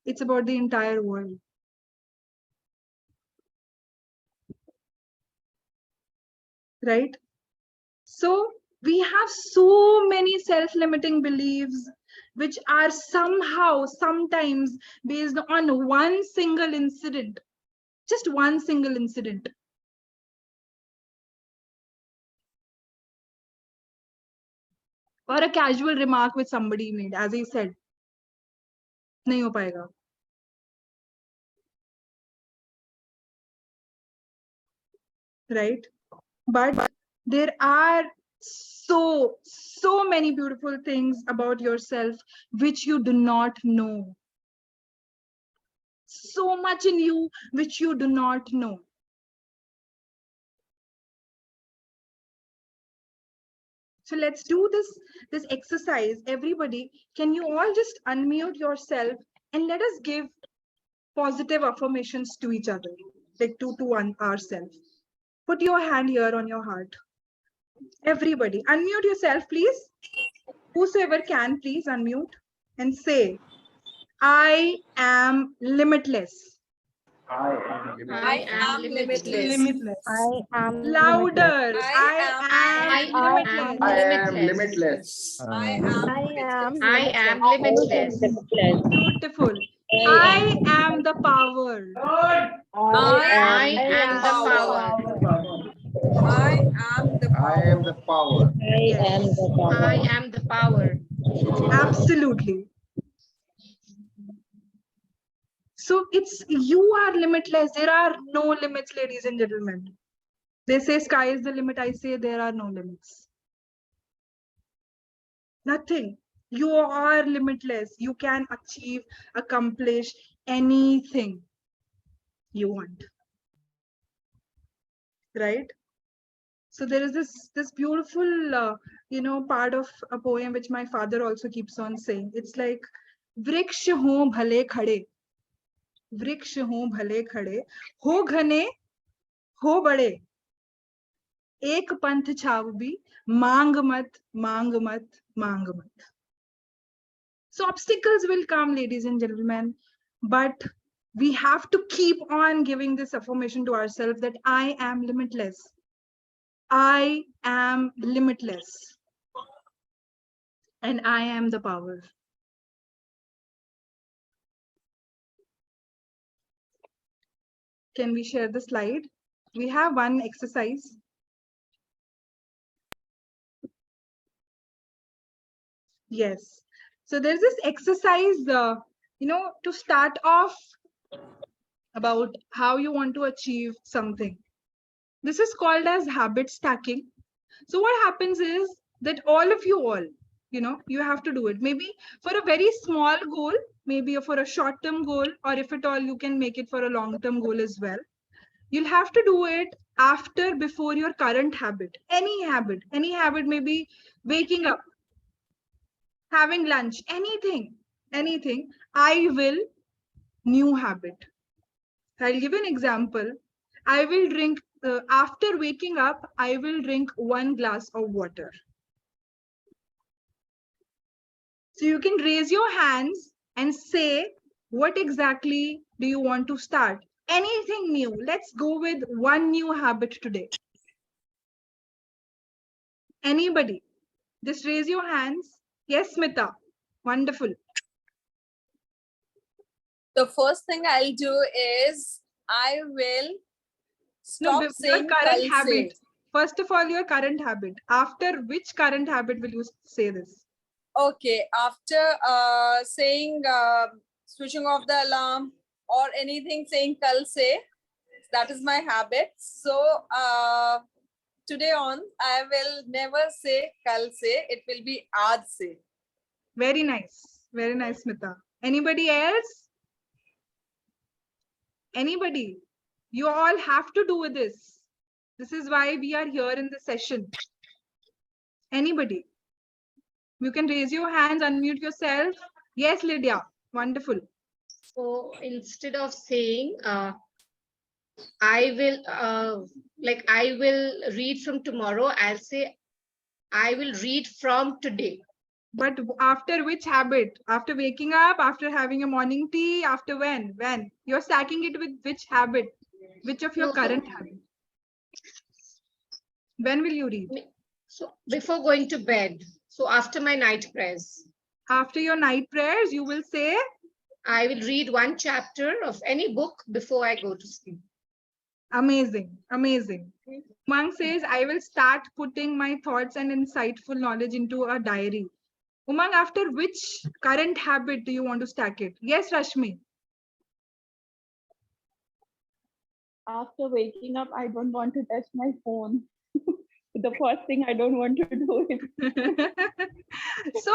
It's about the entire world. Right? So we have so many self-limiting beliefs which are somehow, sometimes based on one single incident, just one single incident. Or a casual remark which somebody made, as I said, nahi ho payega. Right? But there are so many beautiful things about yourself which you do not know. So much in you which you do not know. So let's do this exercise. Everybody, can you all just unmute yourself and let us give positive affirmations to each other, like to ourselves. Put your hand here on your heart. Everybody, unmute yourself, please. Whosoever can, please unmute and say, I am limitless. I am limitless. Limitless. I am Louder. I am I am limitless. I am limitless. Beautiful. I am the power. I am the power. I am the power. Yes, I am the power. absolutely. So it's, you are limitless. There are no limits, ladies and gentlemen. They say sky is the limit. I say there are no limits. Nothing. You are limitless. You can achieve, accomplish anything you want. Right? So there is this beautiful, part of a poem which my father also keeps on saying. It's like, vriksha ho bhale khade, vriksha ho bhale khade, ho ghane, ho bade, ek panth chhav bhi, mang mat, mang mat, mang mat. So obstacles will come, ladies and gentlemen, but we have to keep on giving this affirmation to ourselves that I am limitless. I am limitless. And I am the power. Can we share the slide? We have one exercise. Yes. So there's this exercise, to start off about how you want to achieve something. This is called as habit stacking. So what happens is that all of you all, you have to do it. Maybe for a very small goal, maybe for a short-term goal, or if at all you can make it for a long-term goal as well. You'll have to do it before your current habit. Any habit, maybe waking up, having lunch, anything. I will new habit. I'll give an example. I will drink, after waking up, I will drink 1 glass of water. So you can raise your hands and say, what exactly do you want to start? Anything new. Let's go with one new habit today. Anybody? Just raise your hands. Yes, Smita. Wonderful. The first thing I'll do is I will stop saying your current kal habit. se. First of all, your current habit. After which current habit will you say this? Okay, after saying switching off the alarm or anything saying kal se, that is my habit. So today on, I will never say kal se. It will be aaj se. Very nice. Very nice, Smita. Anybody else? Anybody? You all have to do with this. This is why we are here in this session. Anybody? You can raise your hands, unmute yourself. Yes, Lydia. Wonderful. So instead of saying, I will read from tomorrow, I'll say, I will read from today. But after which habit? After waking up, after having a morning tea, after when? When? You're stacking it with which habit? Which of your current habit? When will you read? So before going to bed. So after my night prayers. After your night prayers, you will say? I will read 1 chapter of any book before I go to sleep. Amazing. Amazing. Umang says, I will start putting my thoughts and insightful knowledge into a diary. Umang, after which current habit do you want to stack it? Yes, Rashmi. After waking up, I don't want to touch my phone. The first thing I don't want to do is. So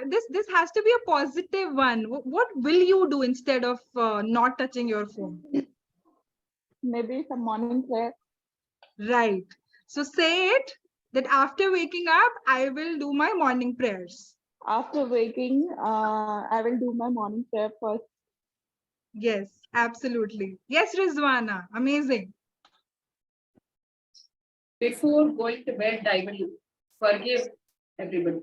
this has to be a positive one. What will you do instead of not touching your phone? Maybe some morning prayer. Right. So say it that after waking up, I will do my morning prayers. After waking, I will do my morning prayer first. Yes, absolutely. Yes, Rizwana. Amazing. Before going to bed, I will forgive everybody.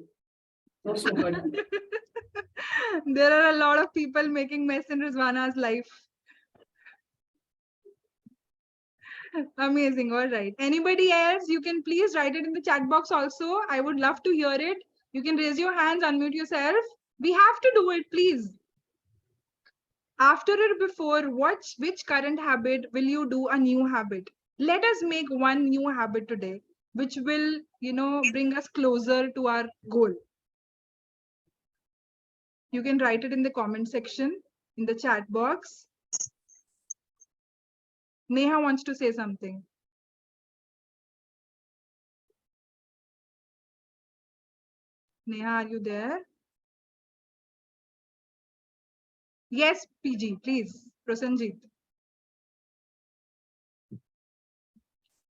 There are a lot of people making mess in Rizwana's life. Amazing. All right. Anybody else? You can please write it in the chat box also. I would love to hear it. You can raise your hands, unmute yourself. We have to do it, please. After or before, which current habit will you do a new habit? Let us make one new habit today, which will, bring us closer to our goal. You can write it in the comment section, in the chat box. Neha wants to say something. Neha, are you there? Yes, PG, please, Prasanjit.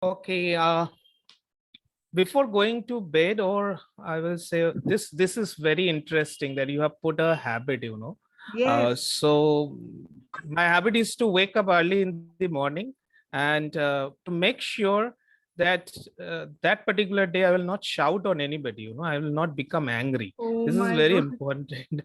Okay, before going to bed, or I will say this is very interesting that you have put a habit, Yes. So my habit is to wake up early in the morning and to make sure that that particular day I will not shout on anybody, you know, I will not become angry. Oh This is my very God. important.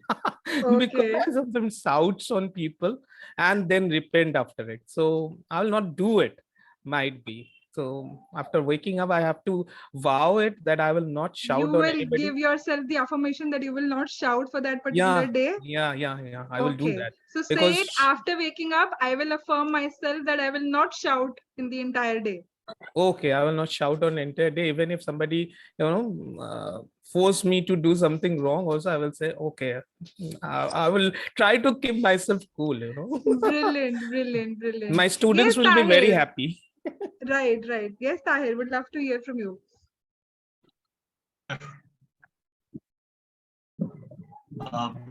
Okay. Because of them shouts on people and then repent after it. So I will not do it, might be. So after waking up, I have to vow it that I will not shout You on will anybody. give yourself the affirmation that you will not shout for that particular day. Yeah. I will do Okay. that. So say Because it after waking up. I will affirm myself that I will not shout in the entire day. okay, I will not shout on entire day. Even if somebody, force me to do something wrong, also I will say, okay, I will try to keep myself cool, you know. Brilliant, brilliant, brilliant. My students Yes, will be very Tahir. happy. Right. Yes, Tahir, would love to hear from you.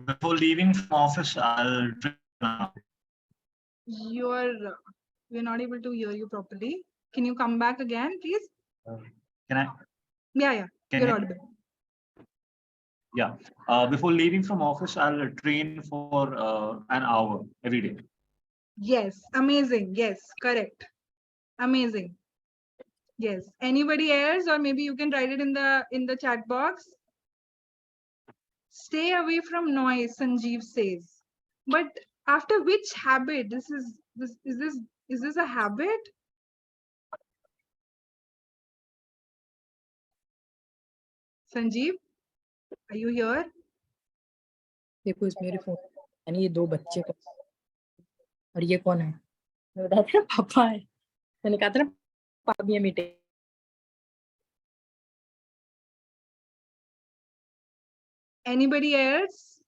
Before leaving from office, I'll drink. We're not able to hear you properly. Can you come back again, please? Can I? Yeah. Can You're I? audible. Yeah. Before leaving from office, I'll train for an hour every day. Yes, amazing. Yes, correct. Amazing. Yes. Anybody else, or maybe you can write it in the chat box. Stay away from noise, Sanjeev says. But after which habit? Is this a habit? Sanjeev, are you here? देखो इस मेरे phone यानी ये दो बच्चे को और ये कौन है मैं बता था पापा है मैंने कहा था ना पापा भी है meeting Anybody else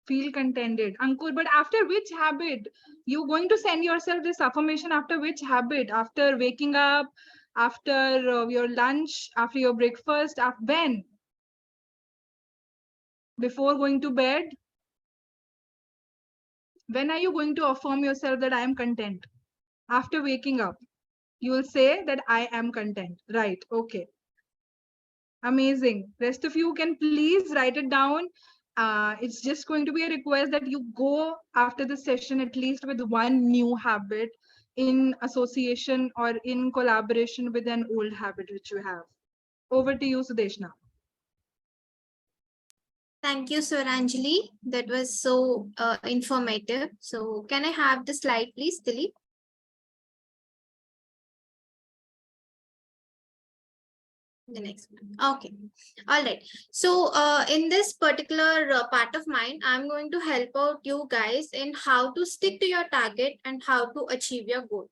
feel contented? Ankur, but after which habit? You going to send yourself this affirmation after which habit? After waking up, after your lunch, after your breakfast, when? Before going to bed? When are you going to affirm yourself that I am content? After waking up, you will say that I am content. Right. Okay. Amazing. Rest of you can please write it down. It's just going to be a request that you go after the session at least with one new habit in association or in collaboration with an old habit which you have. Over to you, Sudeshna. Thank you, Swaranjali. That was so informative. So can I have the slide, please, Dilip? The next one. Okay. All right. So in this particular part of mine, I'm going to help out you guys in how to stick to your target and how to achieve your goal.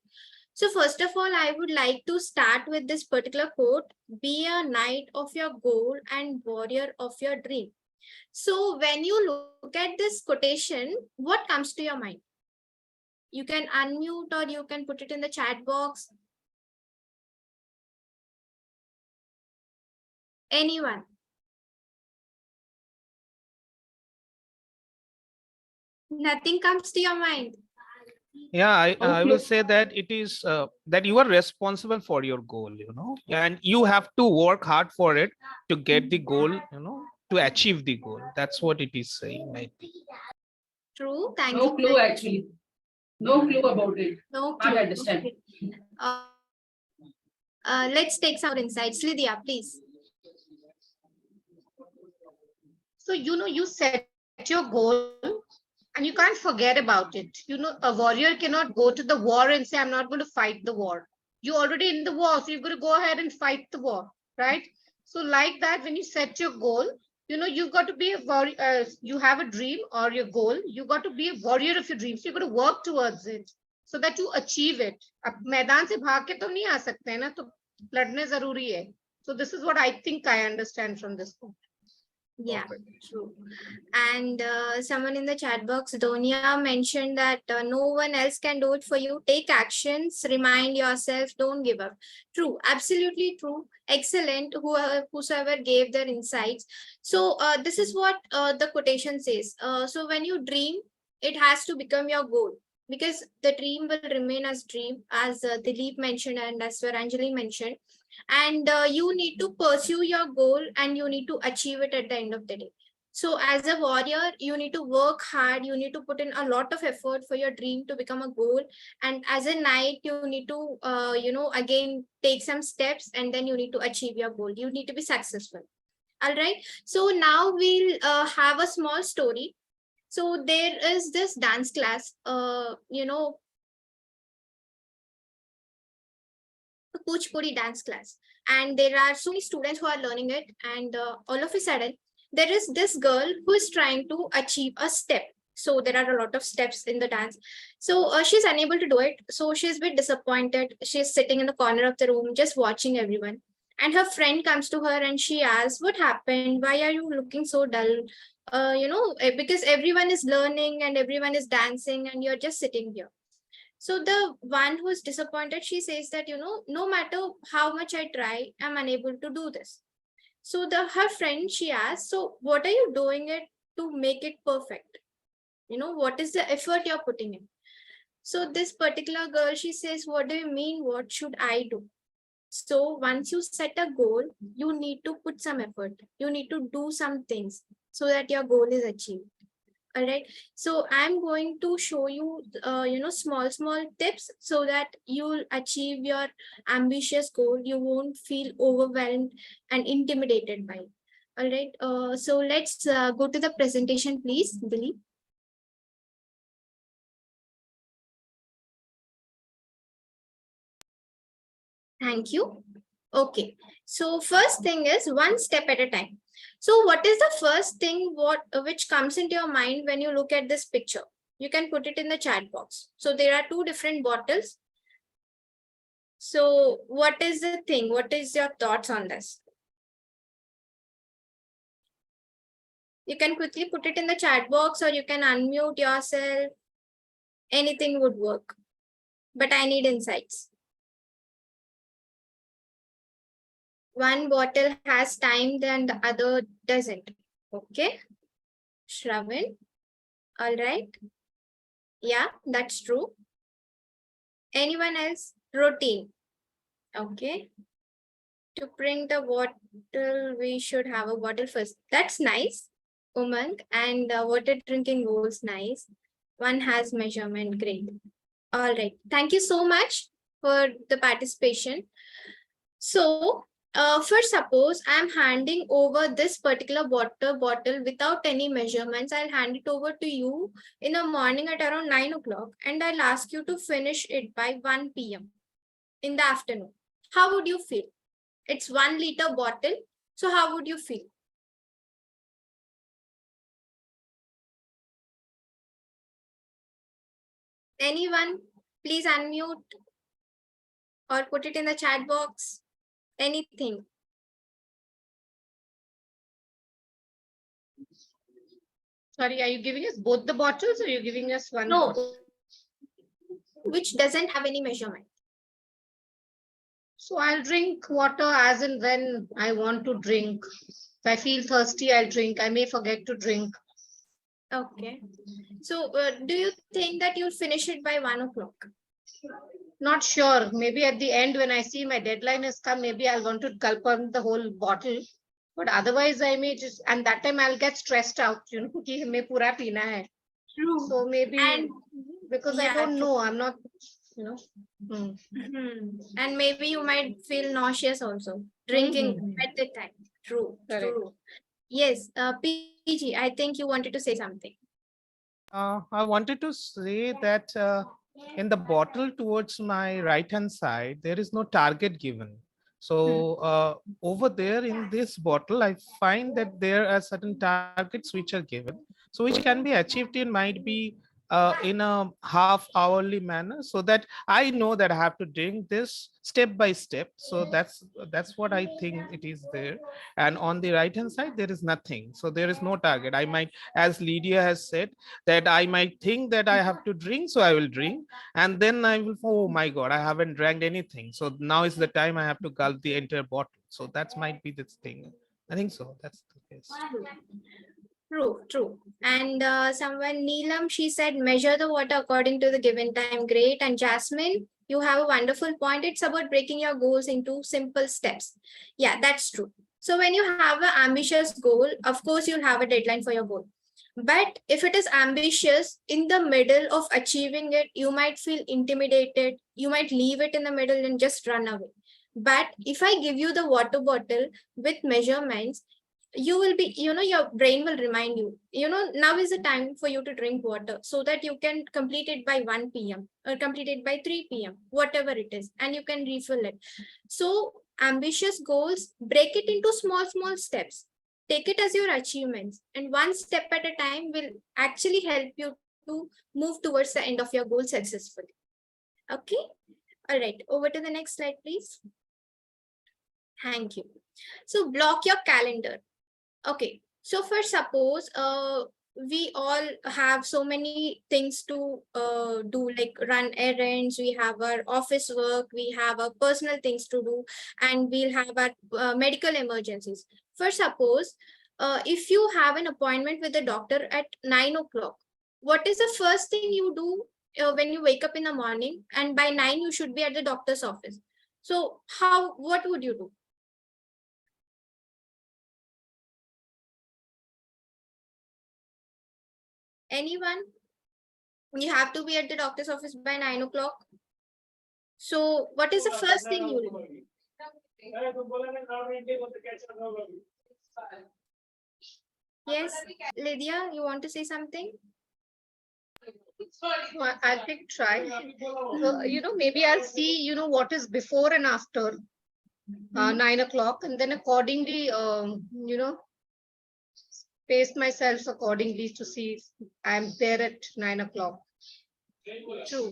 So first of all, I would like to start with this particular quote: be a knight of your goal and warrior of your dream. So when you look at this quotation, what comes to your mind? You can unmute or you can put it in the chat box. Anyone? Nothing comes to your mind. Yeah, I will say that it is that you are responsible for your goal, you know, and you have to work hard for it to get the goal, you know, to achieve the goal. That's what it is saying, right? True. Thank you. No clue, actually. No clue about it. No clue. I understand. Let's take some insights. Lydia, please. So, you know, you set your goal and you can't forget about it. You know, a warrior cannot go to the war and say, I'm not going to fight the war. You're already in the war, so you're going to go ahead and fight the war, right? So like that, when you set your goal, you know, you've got to be a warrior. You have a dream or your goal. You got to be a warrior of your dreams. So you're going to work towards it so that you achieve it. अब मैदान से भाग के तो नहीं आ सकते हैं ना, तो लड़ने जरूरी है. So this is what I think I understand from this book. Yeah, true. And someone in the chat box, Donia, mentioned that no one else can do it for you. Take actions, remind yourself, don't give up. True, absolutely true. Excellent, whosoever gave their insights. So this is what the quotation says. So when you dream, it has to become your goal, because the dream will remain as dream, as Dilip mentioned and as Swaranjali mentioned. And you need to pursue your goal and you need to achieve it at the end of the day. So as a warrior, you need to work hard. You need to put in a lot of effort for your dream to become a goal. And as a knight, you need to, again, take some steps, and then you need to achieve your goal. You need to be successful. All right. So now we'll have a small story. So there is this dance class, Kuchipudi dance class, and there are so many students who are learning it, and all of a sudden there is this girl who is trying to achieve a step. So there are a lot of steps in the dance, so she's unable to do it, so she's a bit disappointed. She's sitting in the corner of the room just watching everyone, and her friend comes to her and she asks, what happened, why are you looking so dull? Because everyone is learning and everyone is dancing and you're just sitting here. So the one who's disappointed, she says that, no matter how much I try, I'm unable to do this. So her friend, she asks, so what are you doing it to make it perfect? What is the effort you're putting in? So this particular girl, she says, what do you mean? What should I do? So once you set a goal, you need to put some effort. You need to do some things so that your goal is achieved. All right, so I'm going to show you small tips so that you'll achieve your ambitious goal. You won't feel overwhelmed and intimidated by it. All right, so let's go to the presentation, please, Dilip. Thank you. Okay, so first thing is one step at a time. So what is the first thing which comes into your mind when you look at this picture? You can put it in the chat box. So there are two different bottles. So what is the thing? What is your thoughts on this? You can quickly put it in the chat box, or you can unmute yourself. Anything would work, but I need insights. One bottle has time, then the other doesn't. Okay. Shravan. All right. Yeah, that's true. Anyone else? Routine. Okay. To bring the bottle, we should have a bottle first. That's nice, Umang. And water drinking goes nice. One has measurement. Great. All right. Thank you so much for the participation. So, first, suppose I'm handing over this particular water bottle without any measurements. I'll hand it over to you in the morning at around 9 o'clock, and I'll ask you to finish it by 1 p.m. in the afternoon. How would you feel? It's 1 liter bottle. So how would you feel? Anyone, please unmute or put it in the chat box. Anything. Sorry, are you giving us both the bottles or are you giving us one? No. bottle? Which doesn't have any measurement. So I'll drink water as and when I want to drink. If I feel thirsty, I'll drink. I may forget to drink. Okay. So do you think that you'll finish it by 1 o'clock? Not sure. Maybe at the end when I see my deadline has come, maybe I'll want to gulp on the whole bottle. But otherwise I may just, and that time I'll get stressed out, ki hame pura peena hai. True. So maybe, and because I don't know, I'm not, And maybe you might feel nauseous also, drinking at the time. True, true. Yes, PG, I think you wanted to say something. I wanted to say that in the bottle towards my right hand side, there is no target given. So over there in this bottle, I find that there are certain targets which are given. So which can be achieved in might be in a half hourly manner, so that I know that I have to drink this step by step. So that's what I think it is there. And on the right hand side, there is nothing. So there is no target. I might, as Lydia has said, that I might think that I have to drink, so I will drink, and then I will, oh my God, I haven't drank anything. So now is the time I have to gulp the entire bottle. So that might be this thing. I think so. That's the case. True, true. And someone, Neelam, she said, measure the water according to the given time. Great. And Jasmine, you have a wonderful point. It's about breaking your goals into simple steps. Yeah, that's true. So when you have an ambitious goal, of course, you'll have a deadline for your goal. But if it is ambitious, in the middle of achieving it, you might feel intimidated. You might leave it in the middle and just run away. But if I give you the water bottle with measurements, you will be, your brain will remind you, now is the time for you to drink water so that you can complete it by 1 p.m. or complete it by 3 p.m., whatever it is, and you can refill it. So ambitious goals, break it into small steps. Take it as your achievements, and one step at a time will actually help you to move towards the end of your goal successfully. Okay. All right. Over to the next slide, please. Thank you. So block your calendar. Okay. So for suppose we all have so many things to do, like run errands, we have our office work, we have our personal things to do, and we'll have our medical emergencies. For suppose, if you have an appointment with the doctor at 9 o'clock, what is the first thing you do when you wake up in the morning? And by 9, you should be at the doctor's office. So what would you do? Anyone? You have to be at the doctor's office by 9 o'clock. So what is the first thing you do? Yes, Lydia, you want to say something? I'll take try. Maybe I'll see, what is before and after 9 o'clock, and then accordingly, pace myself accordingly to see if I'm there at 9 o'clock. True.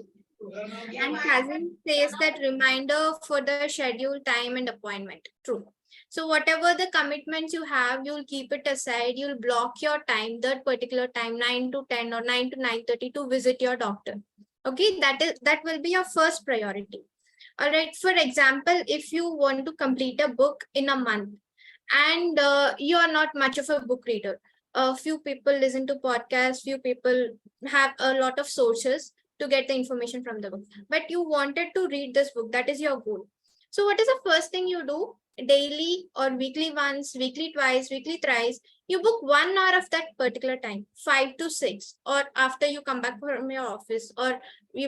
And cousin says that reminder for the schedule, time, and appointment. True. So whatever the commitments you have, you'll keep it aside. You'll block your time, that particular time, 9 to 10 or 9 to 9:30 to visit your doctor. Okay, that will be your first priority. All right. For example, if you want to complete a book in a month and you are not much of a book reader, a few people listen to podcasts, few people have a lot of sources to get the information from the book, but you wanted to read this book, that is your goal. So what is the first thing you do? Daily or weekly once, weekly twice, weekly thrice, you book 1 hour of that particular time, 5 to 6, or after you come back from your office, or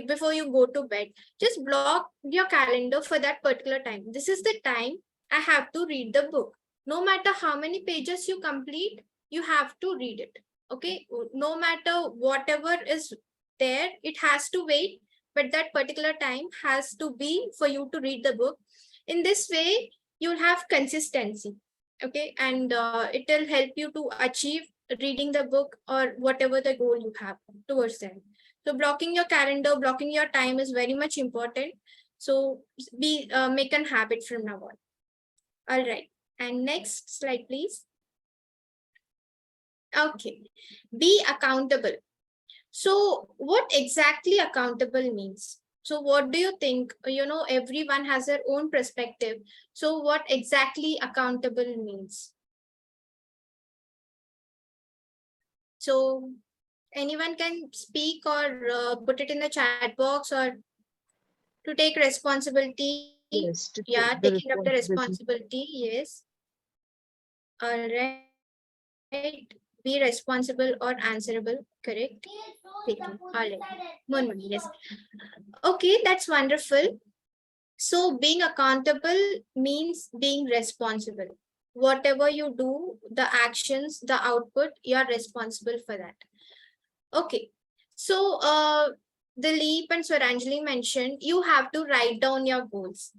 before you go to bed. Just block your calendar for that particular time. This is the time I have to read the book. No matter how many pages you complete, you have to read it. Okay, no matter whatever is there, it has to wait, but that particular time has to be for you to read the book. In this way, you'll have consistency. Okay, and it will help you to achieve reading the book or whatever the goal you have towards them. So blocking your calendar, blocking your time is very much important. So make a habit from now on. All right, and next slide, please. Okay, be accountable. So what exactly accountable means? So what do you think? Everyone has their own perspective. So what exactly accountable means? So anyone can speak or put it in the chat box, or to take responsibility. Yes, Taking up the responsibility. Yes. All right. Be responsible or answerable. Correct. All right. Yes. Okay, that's wonderful. So being accountable means being responsible. Whatever you do, the actions, the output, you're responsible for that. Okay. So Dilip and Swaranjali mentioned you have to write down your goals.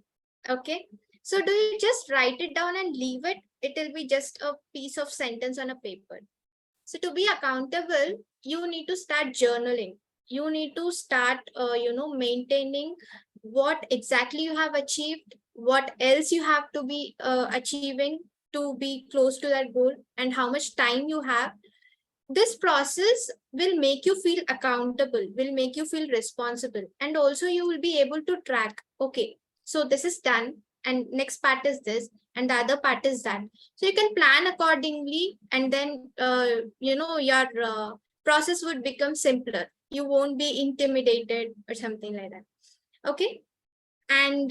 Okay. So do you just write it down and leave it? It will be just a piece of sentence on a paper. So to be accountable, you need to start journaling. You need to start, maintaining what exactly you have achieved, what else you have to be achieving to be close to that goal, and how much time you have. This process will make you feel accountable, will make you feel responsible. And also you will be able to track, okay, so this is done, and next part is this, and the other part is that. So you can plan accordingly, and then, your process would become simpler. You won't be intimidated or something like that. Okay. And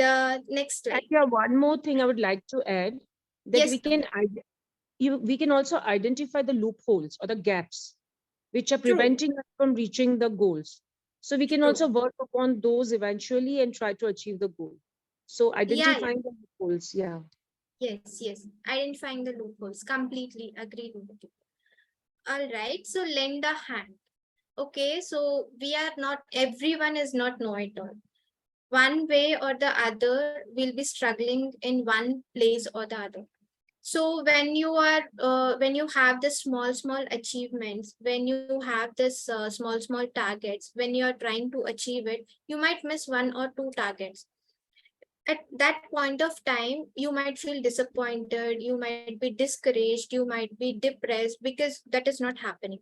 next slide. Yeah, one more thing I would like to add, that Yes. we can also identify the loopholes or the gaps which are preventing us from reaching the goals. So we can also work upon those eventually and try to achieve the goal. So identifying the loopholes, yeah. Yes, yes. Identifying the loopholes. Completely agree with you. All right. So lend a hand. Okay. So we are not, everyone is not know-it-all. One way or the other will be struggling in one place or the other. So when you are, when you have the small achievements, when you have this small targets, when you are trying to achieve it, you might miss one or two targets. At that point of time, you might feel disappointed, you might be discouraged, you might be depressed because that is not happening.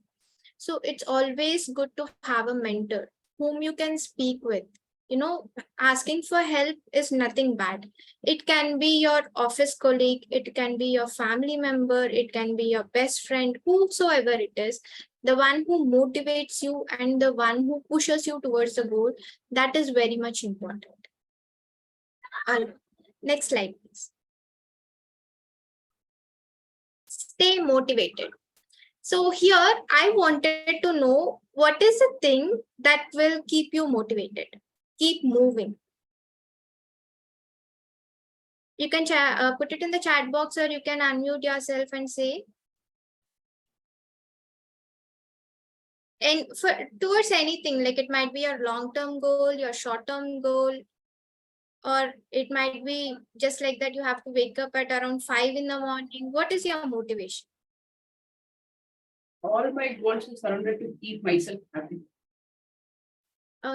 So it's always good to have a mentor whom you can speak with. You know, asking for help is nothing bad. It can be your office colleague, it can be your family member, it can be your best friend, whosoever it is, the one who motivates you and the one who pushes you towards the goal. That is very much important. Next slide, please. Stay motivated. So here I wanted to know, what is the thing that will keep you motivated? Keep moving. You can put it in the chat box, or you can unmute yourself and say. And for towards anything, like it might be your long-term goal, your short-term goal, or it might be just like that you have to wake up at around 5 in the morning. What is your motivation? All my goals are surrounded to keep myself happy.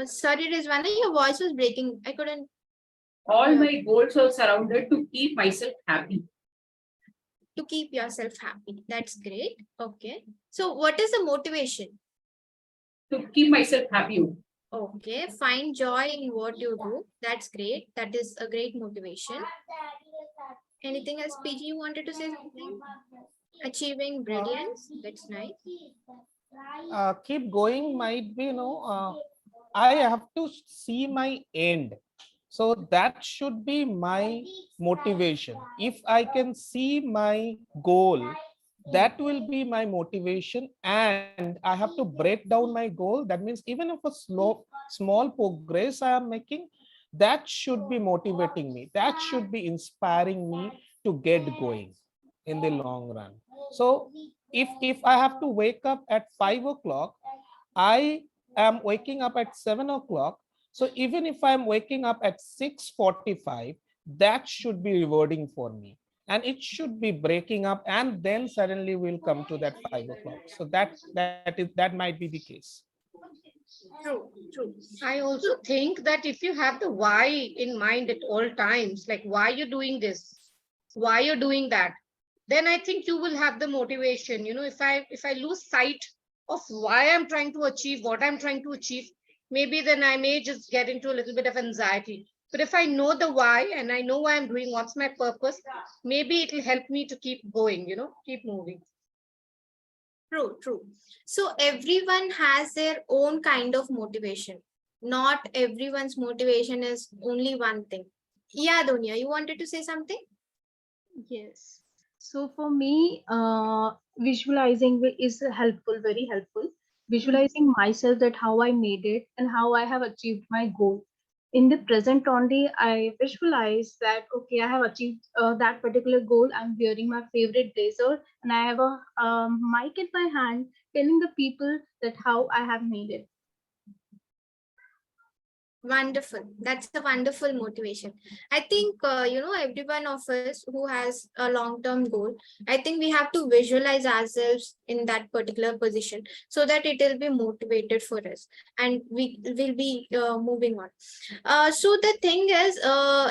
Sorry, Rizwana, your voice was breaking. I couldn't. All my goals are surrounded to keep myself happy. To keep yourself happy. That's great. Okay. So what is the motivation? To keep myself happy. Okay. Find joy in what you do. That's great. That is a great motivation. Anything else, PG, you wanted to say something? Achieving brilliance. That's nice. Keep going might be, I have to see my end. So that should be my motivation. If I can see my goal, that will be my motivation, and I have to break down my goal. That means even if a small progress I am making, that should be motivating me. That should be inspiring me to get going in the long run. So if I have to wake up at 5 o'clock, I am waking up at 7 o'clock. So even if I'm waking up at 6:45, that should be rewarding for me. And it should be breaking up, and then suddenly we'll come to that 5 o'clock. So that might be the case. True, true. I also think that if you have the why in mind at all times, like why you're doing this, why you're doing that, then I think you will have the motivation. You know, if I lose sight of why I'm trying to achieve what I'm trying to achieve, maybe then I may just get into a little bit of anxiety. But if I know the why and I know why I'm doing, what's my purpose, maybe it will help me to keep going, keep moving. True, true. So everyone has their own kind of motivation. Not everyone's motivation is only one thing. Yeah, Dunya, you wanted to say something? Yes. So for me, visualizing is helpful, very helpful. Visualizing myself, that how I made it and how I have achieved my goal. In the present only, I visualize that, okay, I have achieved that particular goal. I'm wearing my favorite blazer and I have a mic in my hand telling the people that how I have made it. Wonderful. That's a wonderful motivation. I think, every one of us who has a long-term goal, I think we have to visualize ourselves in that particular position so that it will be motivated for us and we will be moving on. So the thing is,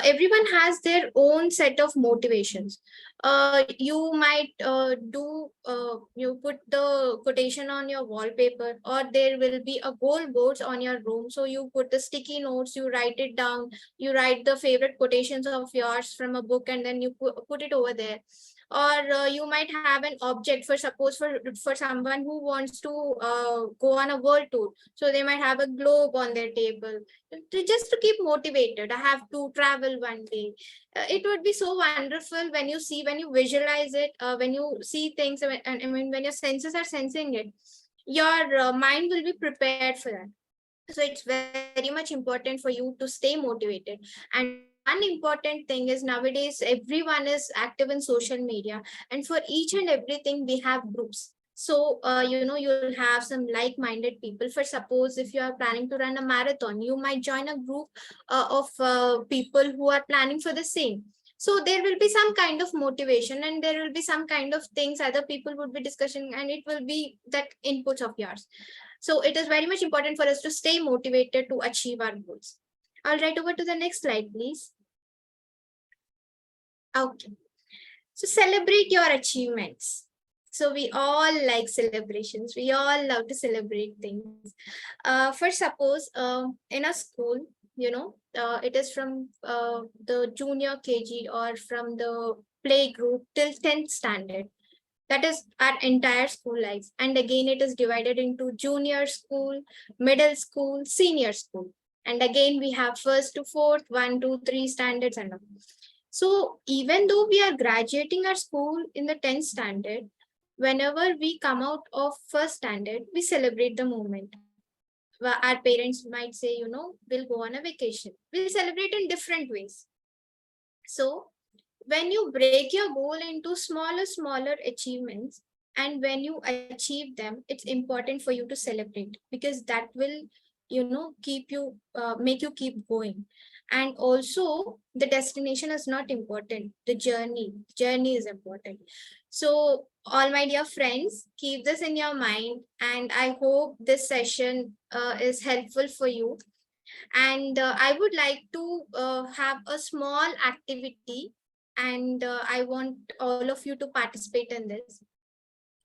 everyone has their own set of motivations. You might you put the quotation on your wallpaper, or there will be a goal boards on your room. So you put the sticky notes, you write it down, you write the favorite quotations of yours from a book, and then you put it over there. or you might have an object, for suppose for someone who wants to go on a world tour, so they might have a globe on their table just to keep motivated. I have to travel one day. It would be so wonderful when you see, when you visualize it, when you see things, and I mean when your senses are sensing it, your mind will be prepared for that. So it's very much important for you to stay motivated. And one important thing is, nowadays everyone is active in social media, and for each and everything we have groups. So you'll have some like-minded people. For suppose if you are planning to run a marathon, you might join a group of people who are planning for the same. So there will be some kind of motivation, and there will be some kind of things other people would be discussing, and it will be that inputs of yours. So it is very much important for us to stay motivated to achieve our goals. All right, over to the next slide, please. Okay. So celebrate your achievements. So we all like celebrations. We all love to celebrate things. For suppose in a school, it is from the junior KG or from the play group till 10th standard. That is our entire school life. And again, it is divided into junior school, middle school, senior school. And again, we have first to fourth, 1, 2, 3 standards and all. So even though we are graduating our school in the 10th standard, whenever we come out of first standard, we celebrate the moment. Our parents might say, we'll go on a vacation. We'll celebrate in different ways. So when you break your goal into smaller achievements, and when you achieve them, it's important for you to celebrate, because that will keep you make you keep going. And also the destination is not important, the journey is important. So all my dear friends, keep this in your mind, and I hope this session is helpful for you. And I would like to have a small activity, and I want all of you to participate in this.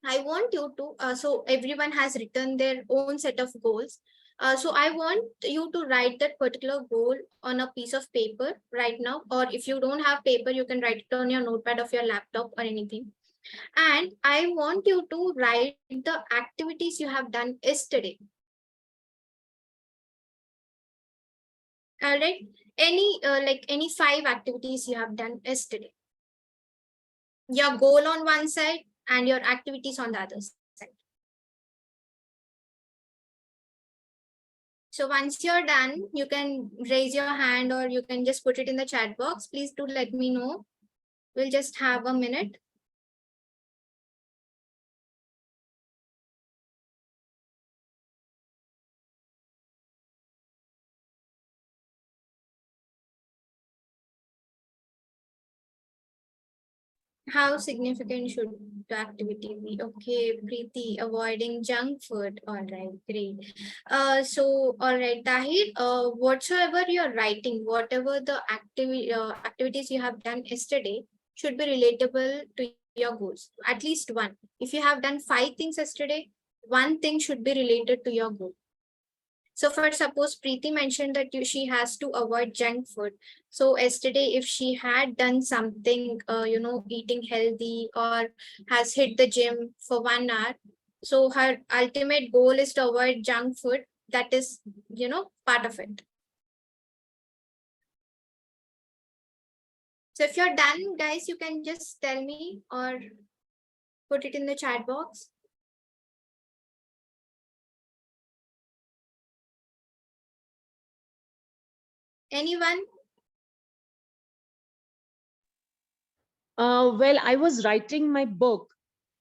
I want you to, so everyone has written their own set of goals. So I want you to write that particular goal on a piece of paper right now, or if you don't have paper, you can write it on your notepad of your laptop or anything. And I want you to write the activities you have done yesterday. All right, any 5 activities you have done yesterday. Your goal on one side and your activities on the other side. So once you're done, you can raise your hand or you can just put it in the chat box. Please do let me know. We'll just have a minute. How significant should the activity be? Okay, Preeti, avoiding junk food. All right, great. So, all right, Tahir, whatsoever you're writing, whatever the activities you have done yesterday should be relatable to your goals. At least one. If you have done 5 things yesterday, one thing should be related to your goal. So for suppose Preeti mentioned that she has to avoid junk food. So yesterday, if she had done something, eating healthy or has hit the gym for 1 hour, so her ultimate goal is to avoid junk food. That is, part of it. So if you're done, guys, you can just tell me or put it in the chat box. Anyone? Well, I was writing my book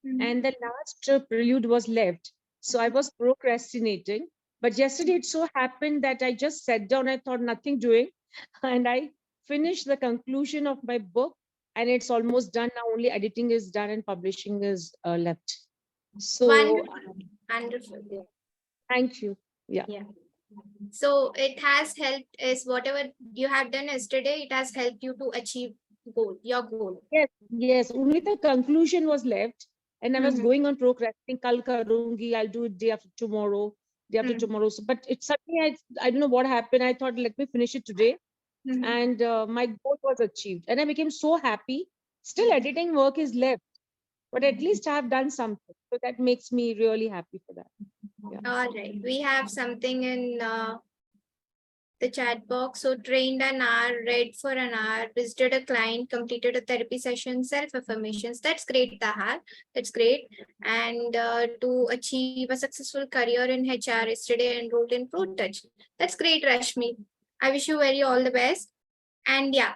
and the last prelude was left. So I was procrastinating. But yesterday it so happened that I just sat down, I thought nothing doing, and I finished the conclusion of my book, and it's almost done now. Only editing is done and publishing is left. So wonderful. Thank you. Yeah. So it has helped, is whatever you have done yesterday, it has helped you to achieve your goal. Yes, only the conclusion was left, and I was going on procrastinating. Kal karungi, I'll do it day after tomorrow, day after tomorrow. So, but it's suddenly I don't know what happened. I thought, let me finish it today, and my goal was achieved, and I became so happy. Still editing work is left, but at least I've done something. So that makes me really happy for that. Yeah. All right, we have something in the chat box. So trained an hour, read for an hour, visited a client, completed a therapy session, self-affirmations. That's great, Tahar. That's great. And to achieve a successful career in HR, yesterday enrolled in Protouch. That's great, Rashmi. I wish you very all the best. And yeah,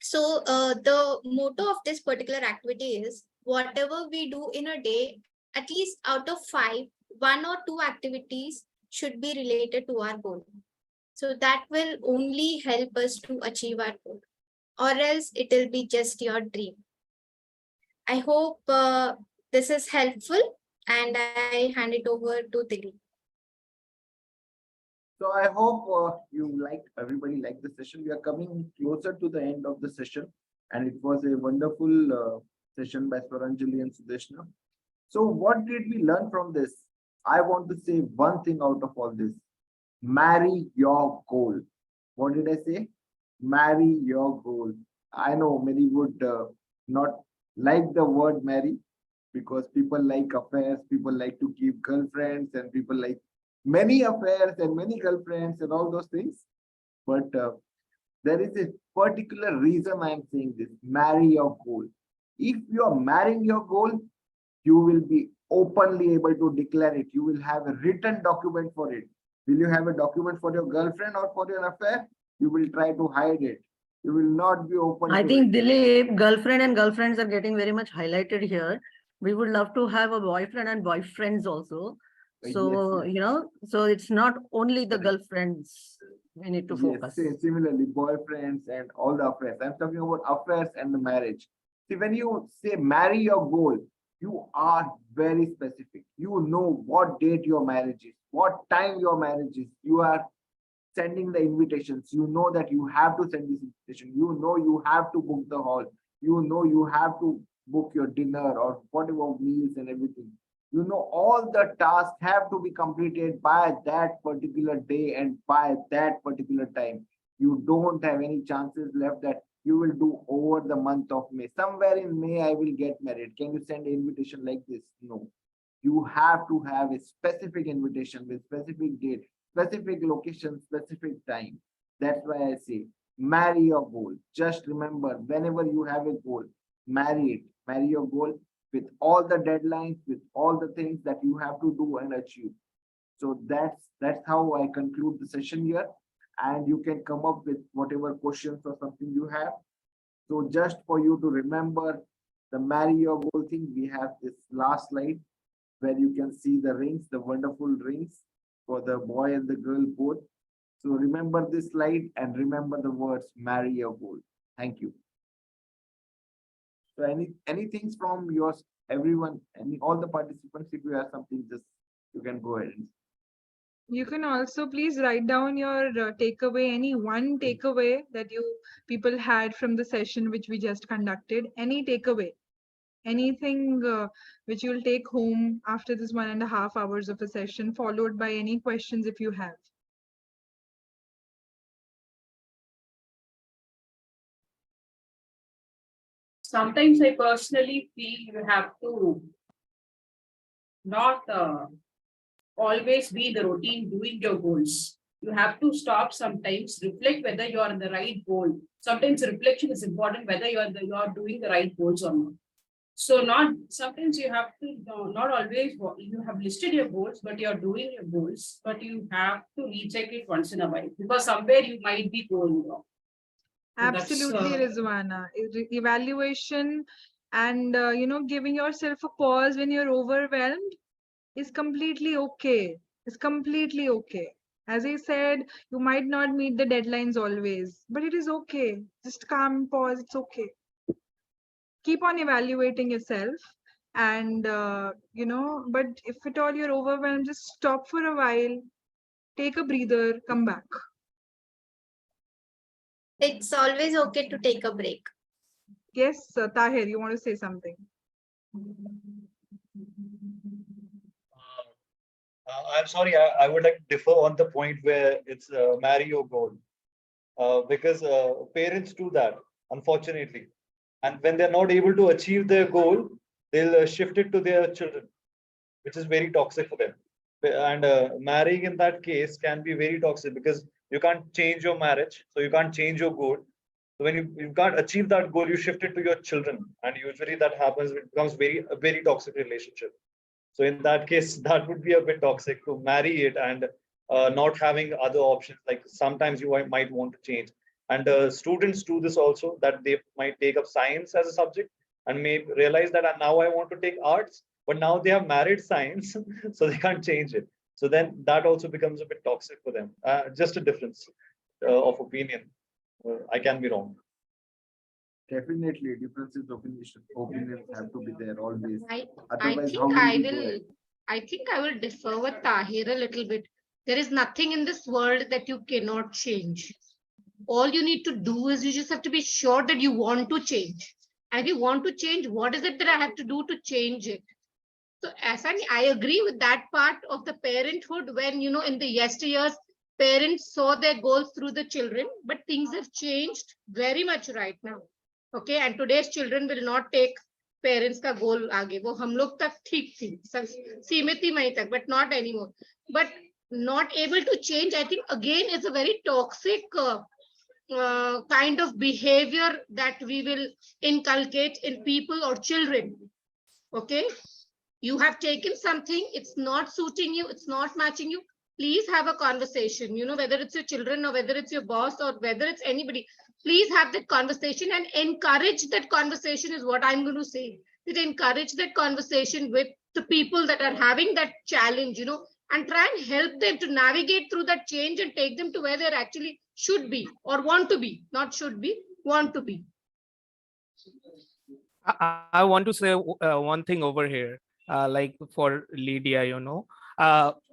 so the motto of this particular activity is whatever we do in a day, at least out of 5, 1 or 2 activities should be related to our goal. So that will only help us to achieve our goal, or else it will be just your dream. I hope this is helpful, and I hand it over to Dilip. So I hope everybody liked the session. We are coming closer to the end of the session, and it was a wonderful session by Swaranjali and Sudeshna. So what did we learn from this? I want to say one thing out of all this. Marry your goal. What did I say? Marry your goal. I know many would not like the word marry, because people like affairs, people like to keep girlfriends, and people like many affairs and many girlfriends and all those things. But there is a particular reason I am saying this. Marry your goal. If you are marrying your goal, you will be openly able to declare it. You will have a written document for it. Will you have a document for your girlfriend or for your affair? You will try to hide it. You will not be open. I think Dilip, girlfriend and girlfriends are getting very much highlighted here. We would love to have a boyfriend and boyfriends also. So, Yes. you know, so it's not only the girlfriends we need to focus. Yes, similarly, boyfriends and all the affairs. I'm talking about affairs and the marriage. See, when you say marry your goal, you are very specific. You know what date your marriage is, what time your marriage is. You are sending the invitations. You know that you have to send this invitation. You know you have to book the hall. You know you have to book your dinner or whatever meals and everything. You know all the tasks have to be completed by that particular day and by that particular time. You don't have any chances left that you will do over the month of May. Somewhere in May, I will get married. Can you send an invitation like this? No. You have to have a specific invitation with specific date, specific location, specific time. That's why I say, marry your goal. Just remember, whenever you have a goal, marry it. Marry your goal with all the deadlines, with all the things that you have to do and achieve. So that's how I conclude the session here. And you can come up with whatever questions or something you have. So just for you to remember the marry your goal thing, we have this last slide where you can see the rings, the wonderful rings for the boy and the girl both. So remember this slide and remember the words marry your goal. Thank you. So anything from yours, everyone, all the participants, if you have something, just you can go ahead. You can also please write down your takeaway, any one takeaway that people had from the session which we just conducted, any takeaway, anything which you'll take home after this 1.5 hours of a session, followed by any questions if you have. Sometimes I personally feel you have to not always be the routine doing your goals. You have to stop sometimes, reflect whether you are in the right goal. Sometimes reflection is important whether you are doing the right goals or not. So sometimes you have to not always, you have listed your goals, but you're doing your goals, but you have to recheck it once in a while because somewhere you might be going wrong. Absolutely, Rizwana. Evaluation and giving yourself a pause when you're overwhelmed is completely okay. It's completely okay. As I said, you might not meet the deadlines always, but it is okay. Just calm, pause. It's okay. Keep on evaluating yourself, and but if at all you're overwhelmed, just stop for a while, take a breather, come back. It's always okay to take a break. Yes, Tahir, you want to say something? I'm sorry, I would like to differ on the point where it's marry your goal. Because parents do that, unfortunately. And when they're not able to achieve their goal, they'll shift it to their children, which is very toxic for them. And marrying in that case can be very toxic because you can't change your marriage, so you can't change your goal. So when you can't achieve that goal, you shift it to your children, and usually that happens. It becomes a very toxic relationship. So in that case, that would be a bit toxic to marry it and not having other options. Like sometimes you might want to change. And students do this also, that they might take up science as a subject and may realize that now I want to take arts, but now they have married science, so they can't change it. So then that also becomes a bit toxic for them. Just a difference of opinion. I can be wrong. Definitely, differences opinions have to be there always. I Otherwise, think how will I we go will. ahead? I think I will differ with Tahir a little bit. There is nothing in this world that you cannot change. All you need to do is you just have to be sure that you want to change. And if you want to change, what is it that I have to do to change it? So Asani, I agree with that part of the parenthood when, you know, in the yesteryears, parents saw their goals through the children, but things have changed very much right now. Okay, and today's children will not take parents का goal आगे. वो हम लोग तक ठीक थी, सीमित ही वहीं तक, but not anymore. But not able to change, I think again is a very toxic kind of behavior that we will inculcate in people or children. Okay, you have taken something, it's not suiting you, it's not matching you. Please have a conversation, you know, whether it's your children or whether it's your boss or whether it's anybody. Please have that conversation and encourage that conversation is what I'm going to say. That encourage that conversation with the people that are having that challenge, you know, and try and help them to navigate through that change and take them to where they actually should be or want to be, not should be, want to be. I want to say one thing over here, like for Lydia, you know,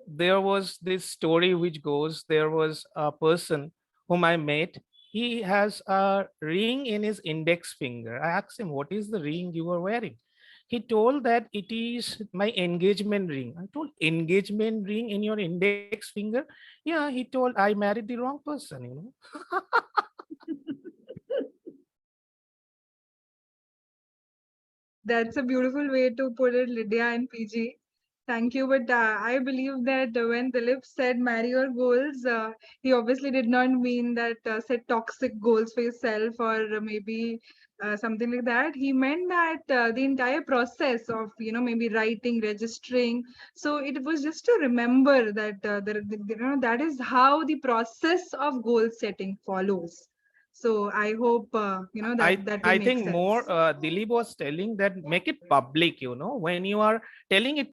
there was this story which goes, there was a person whom I met. He has a ring in his index finger. I asked him, what is the ring you are wearing? He told that it is my engagement ring. I told, engagement ring in your index finger? Yeah, he told, I married the wrong person, you know. That's a beautiful way to put it, Lydia and PG. Thank you. But I believe that when Dilip said marry your goals, he obviously did not mean that set toxic goals for yourself or maybe something like that. He meant that the entire process of, you know, maybe writing, registering. So it was just to remember that, you know, that is how the process of goal setting follows. So I hope, you know, that will I make think sense. more Dilip was telling that make it public, you know, when you are telling it